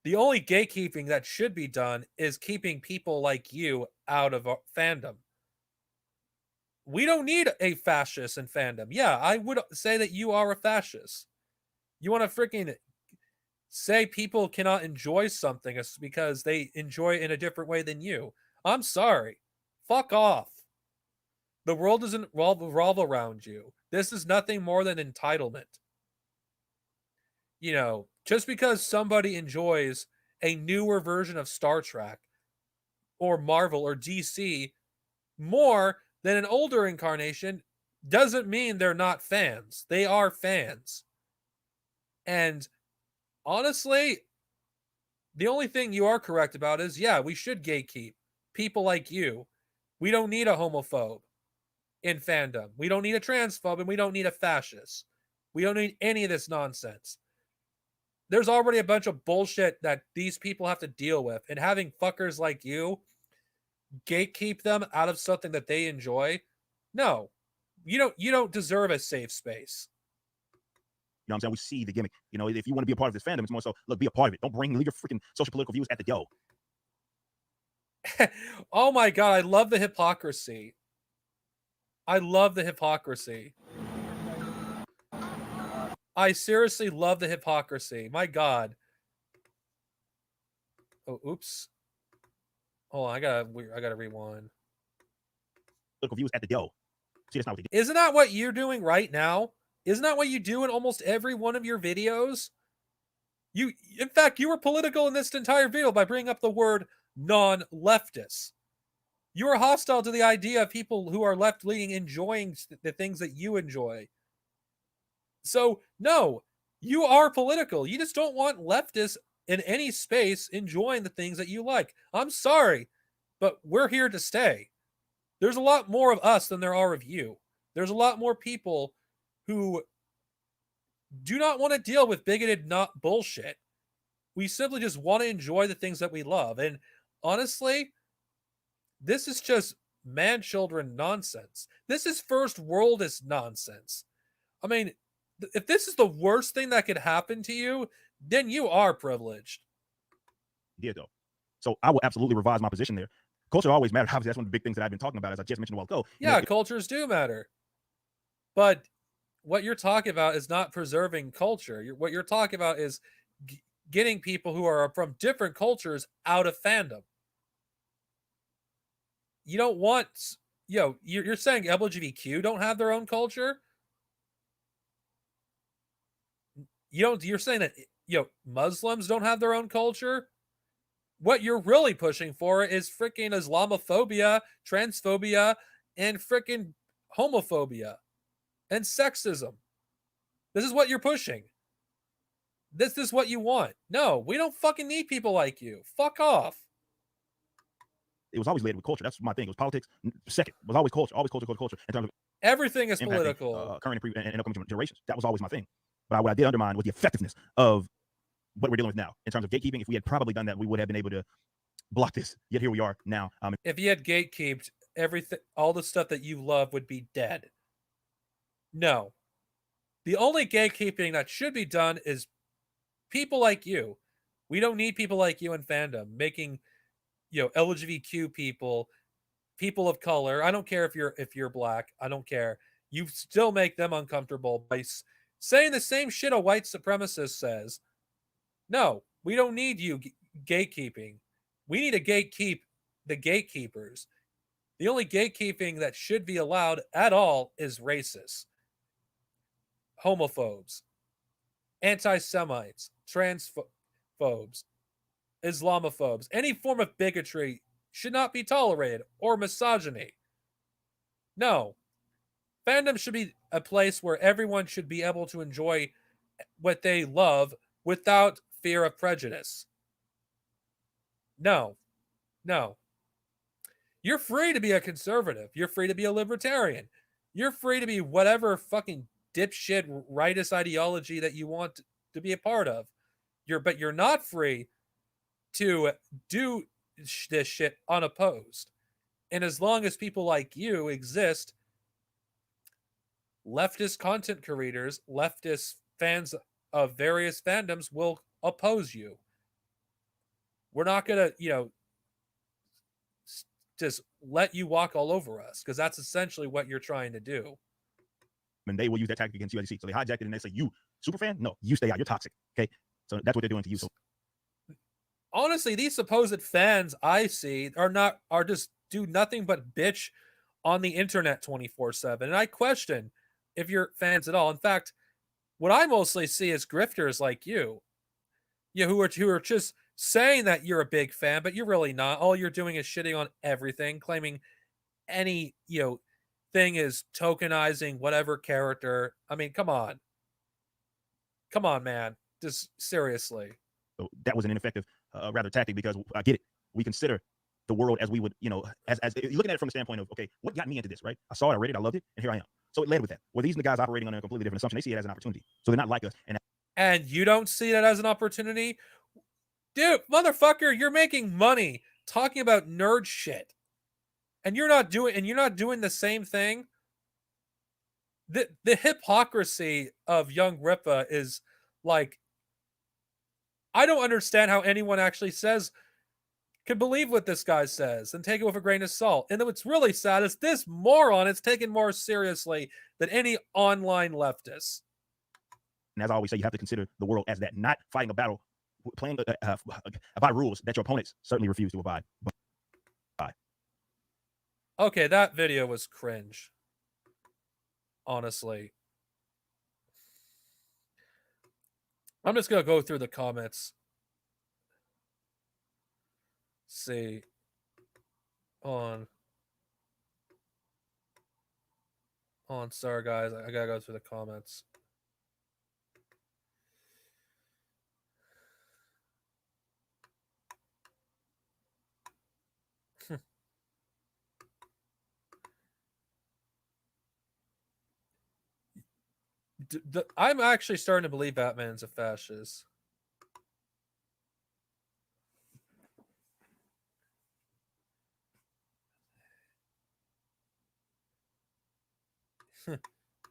The only gatekeeping that should be done is keeping people like you out of fandom. We don't need a fascist in fandom. Yeah, I would say that you are a fascist. You want to freaking say people cannot enjoy something because they enjoy it in a different way than you. I'm sorry. Fuck off. The world doesn't revolve around you. This is nothing more than entitlement. You know, just because somebody enjoys a newer version of Star Trek or Marvel or DC more than an older incarnation doesn't mean they're not fans. They are fans. And honestly, the only thing you are correct about is, yeah, we should gatekeep people like you. We don't need a homophobe in fandom. We don't need a transphobe, and we don't need a fascist. We don't need any of this nonsense. There's already a bunch of bullshit that these people have to deal with, and having fuckers like you gatekeep them out of something that they enjoy, no. You don't deserve a safe space. You know what I'm saying? We see the gimmick. You know, if you want to be a part of this fandom, it's more so, look, be a part of it. Don't leave your freaking social political views at the door. Oh my God, I love the hypocrisy. I love the hypocrisy. I seriously love the hypocrisy. My God. Oh, oops. Hold on, I gotta rewind. Political views at the door. See, that's not what they do. Isn't that what you're doing right now? Isn't that what you do in almost every one of your videos? In fact, you were political in this entire video by bringing up the word non-leftist. You are hostile to the idea of people who are left-leaning enjoying the things that you enjoy. So, no, you are political. You just don't want leftists in any space enjoying the things that you like. I'm sorry, but we're here to stay. There's a lot more of us than there are of you. There's a lot more people who do not want to deal with bigoted not bullshit. We simply just want to enjoy the things that we love. And honestly, this is just man-children nonsense. This is first worldist nonsense. I mean, if this is the worst thing that could happen to you, then you are privileged. Did though. So I will absolutely revise my position there. Culture always matters. Obviously, that's one of the big things that I've been talking about, as I just mentioned a while ago. Yeah, cultures do matter. But what you're talking about is not preserving culture. What you're talking about is getting people who are from different cultures out of fandom. You don't want, you're saying LGBTQ don't have their own culture? You're saying that, Muslims don't have their own culture? What you're really pushing for is freaking Islamophobia, transphobia, and freaking homophobia and sexism. This is what you're pushing. This is what you want. No, we don't fucking need people like you. Fuck off. It was always laid with culture. That's my thing. It was politics. Second, it was always culture. Always culture. In terms of everything is political. Current and upcoming generations. That was always my thing. But what I did undermine was the effectiveness of what we're dealing with now in terms of gatekeeping. If we had probably done that, we would have been able to block this. Yet here we are now. If you had gatekeeped, everything, all the stuff that you love would be dead. No. The only gatekeeping that should be done is people like you. We don't need people like you in fandom making, LGBTQ people of color. I don't care if you're black. I don't care. You still make them uncomfortable by saying the same shit a white supremacist says. No, we don't need you gatekeeping. We need to gatekeep the gatekeepers. The only gatekeeping that should be allowed at all is racists, homophobes, anti-Semites, transphobes, Islamophobes. Any form of bigotry should not be tolerated, or misogyny. No. Fandom should be a place where everyone should be able to enjoy what they love without fear of prejudice. No. No. You're free to be a conservative. You're free to be a libertarian. You're free to be whatever fucking dipshit rightist ideology that you want to be a part of. But you're not free to do this shit unopposed. And as long as people like you exist, leftist content creators, leftist fans of various fandoms will oppose you. We're not going to, just let you walk all over us, because that's essentially what you're trying to do. And they will use that tactic against you, as you see. So they hijacked it and they say, you, super fan? No, you stay out. You're toxic. Okay? So that's what they're doing to you. So honestly, these supposed fans I see are just do nothing but bitch on the internet 24/7. And I question if you're fans at all. In fact, what I mostly see is grifters like you. Who are just saying that you're a big fan, but you're really not. All you're doing is shitting on everything, claiming any, thing is tokenizing whatever character. I mean, come on. Come on, man. Just seriously. So that was an ineffective, rather tactic, because I get it. We consider the world as we would, as looking at it from the standpoint of, okay, what got me into this, right? I saw it, I read it, I loved it, and here I am. So it led with that. Well, these are the guys operating on a completely different assumption. They see it as an opportunity. So they're not like us. And you don't see that as an opportunity? Dude, motherfucker, you're making money talking about nerd shit. And you're not doing the same thing. The hypocrisy of young Ripa is like, I don't understand how anyone actually can believe what this guy says and take it with a grain of salt. And what's really sad is this moron is taken more seriously than any online leftist. And as I always say, you have to consider the world as that, not fighting a battle, playing by rules that your opponents certainly refuse to abide by. Okay, that video was cringe. Honestly. I'm just gonna go through the comments. See. On. Sorry guys, I gotta go through the comments. I'm actually starting to believe Batman's a fascist.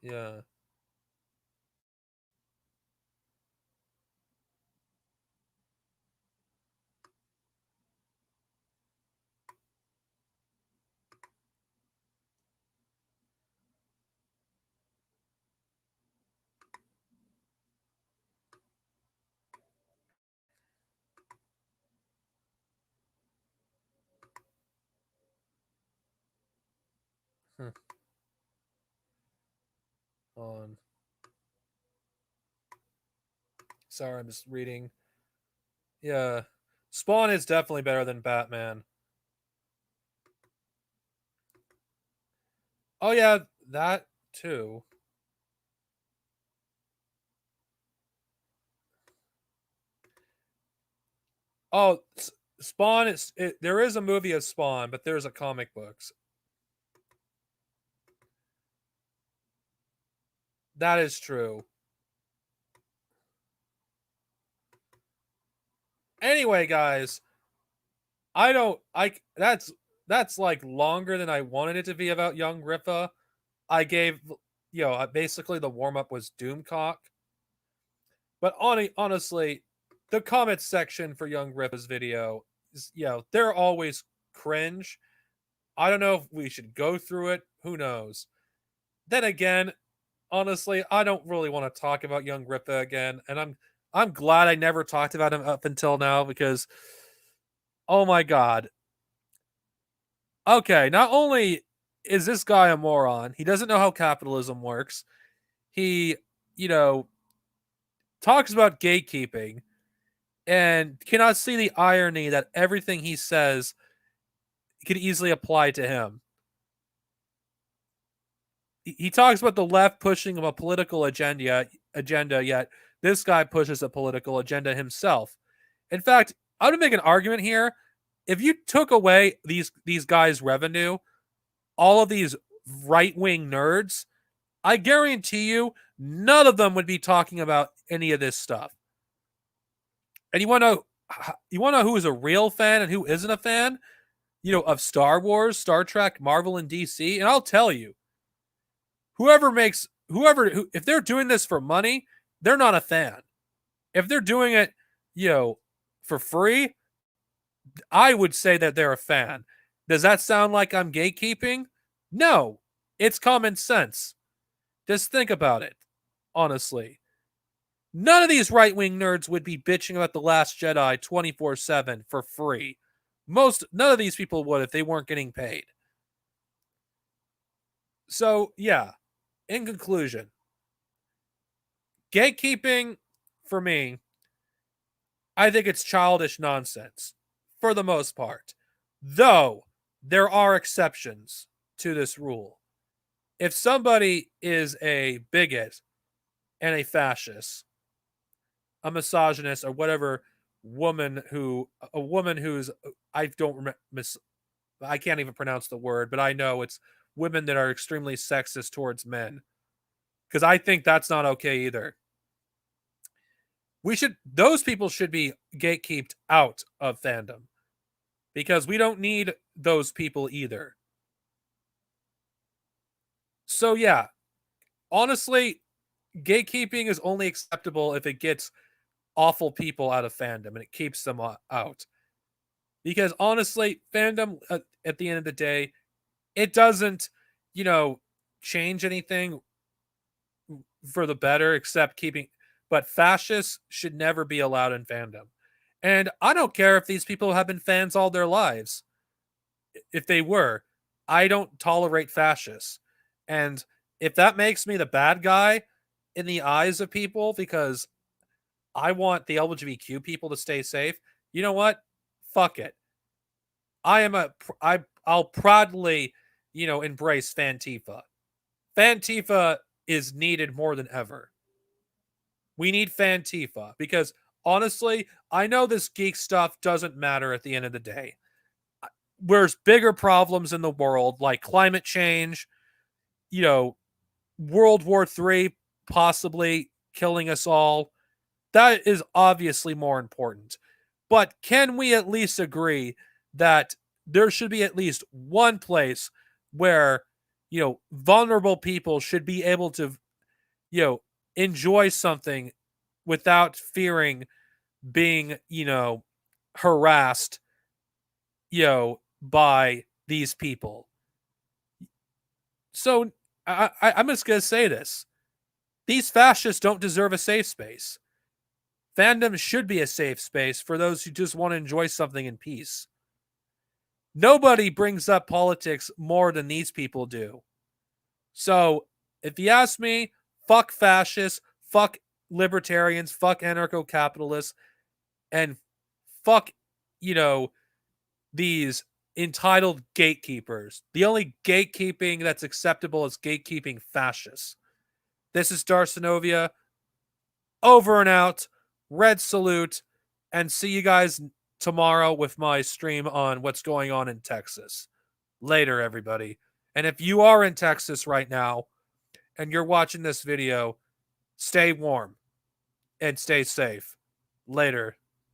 Yeah. On. Sorry, I'm just reading. Yeah. Spawn is definitely better than Batman. Oh yeah, that too. Oh, Spawn is there is a movie of Spawn, but there's a comic books. That is true. Anyway, guys, that's like longer than I wanted it to be about young Rippa. I gave basically the warm up was Doomcock. But honestly, the comments section for Young Rippa's video is, they're always cringe. I don't know if we should go through it. Who knows? Then again, honestly, I don't really want to talk about Young Rippa again, and I'm glad I never talked about him up until now because, oh my god. Okay, not only is this guy a moron, he doesn't know how capitalism works. He, you know, talks about gatekeeping and cannot see the irony that everything he says could easily apply to him. He talks about the left pushing a political agenda, yet this guy pushes a political agenda himself. In fact, I would make an argument here. If you took away these guys' revenue, all of these right-wing nerds, I guarantee you none of them would be talking about any of this stuff. And you want to know who is a real fan and who isn't a fan? Of Star Wars, Star Trek, Marvel, and DC. And I'll tell you, if they're doing this for money, they're not a fan. If they're doing it, for free, I would say that they're a fan. Does that sound like I'm gatekeeping? No, it's common sense. Just think about it, honestly. None of these right-wing nerds would be bitching about The Last Jedi 24/7 for free. None of these people would if they weren't getting paid. So, yeah, in conclusion, gatekeeping, for me, I think it's childish nonsense, for the most part. Though, there are exceptions to this rule. If somebody is a bigot and a fascist, a misogynist, or whatever a woman who's, I don't remember, I can't even pronounce the word, but I know it's women that are extremely sexist towards men. Because I think that's not okay either. Those people should be gatekeeped out of fandom. Because we don't need those people either. So yeah, honestly, gatekeeping is only acceptable if it gets awful people out of fandom and it keeps them out. Because honestly, fandom at the end of the day, it doesn't, change anything for the better except but fascists should never be allowed in fandom. And I don't care if these people have been fans all their lives. If they were, I don't tolerate fascists. And if that makes me the bad guy in the eyes of people because I want the LGBTQ people to stay safe. You know what? Fuck it. I'll proudly, embrace Fantifa. Fantifa is needed more than ever. We need Fantifa because honestly, I know this geek stuff doesn't matter at the end of the day. There's bigger problems in the world like climate change, World War III possibly killing us all. That is obviously more important. But can we at least agree that there should be at least one place where, vulnerable people should be able to, enjoy something without fearing being, harassed, by these people? So I'm just going to say this. These fascists don't deserve a safe space. Fandom should be a safe space for those who just want to enjoy something in peace. Nobody brings up politics more than these people do. So, if you ask me, fuck fascists, fuck libertarians, fuck anarcho-capitalists, and fuck, these entitled gatekeepers. The only gatekeeping that's acceptable is gatekeeping fascists. This is Darcinovia. Over and out. Red salute. And see you guys tomorrow with my stream on what's going on in Texas. Later, everybody. And if you are in Texas right now and you're watching this video, stay warm and stay safe. Later.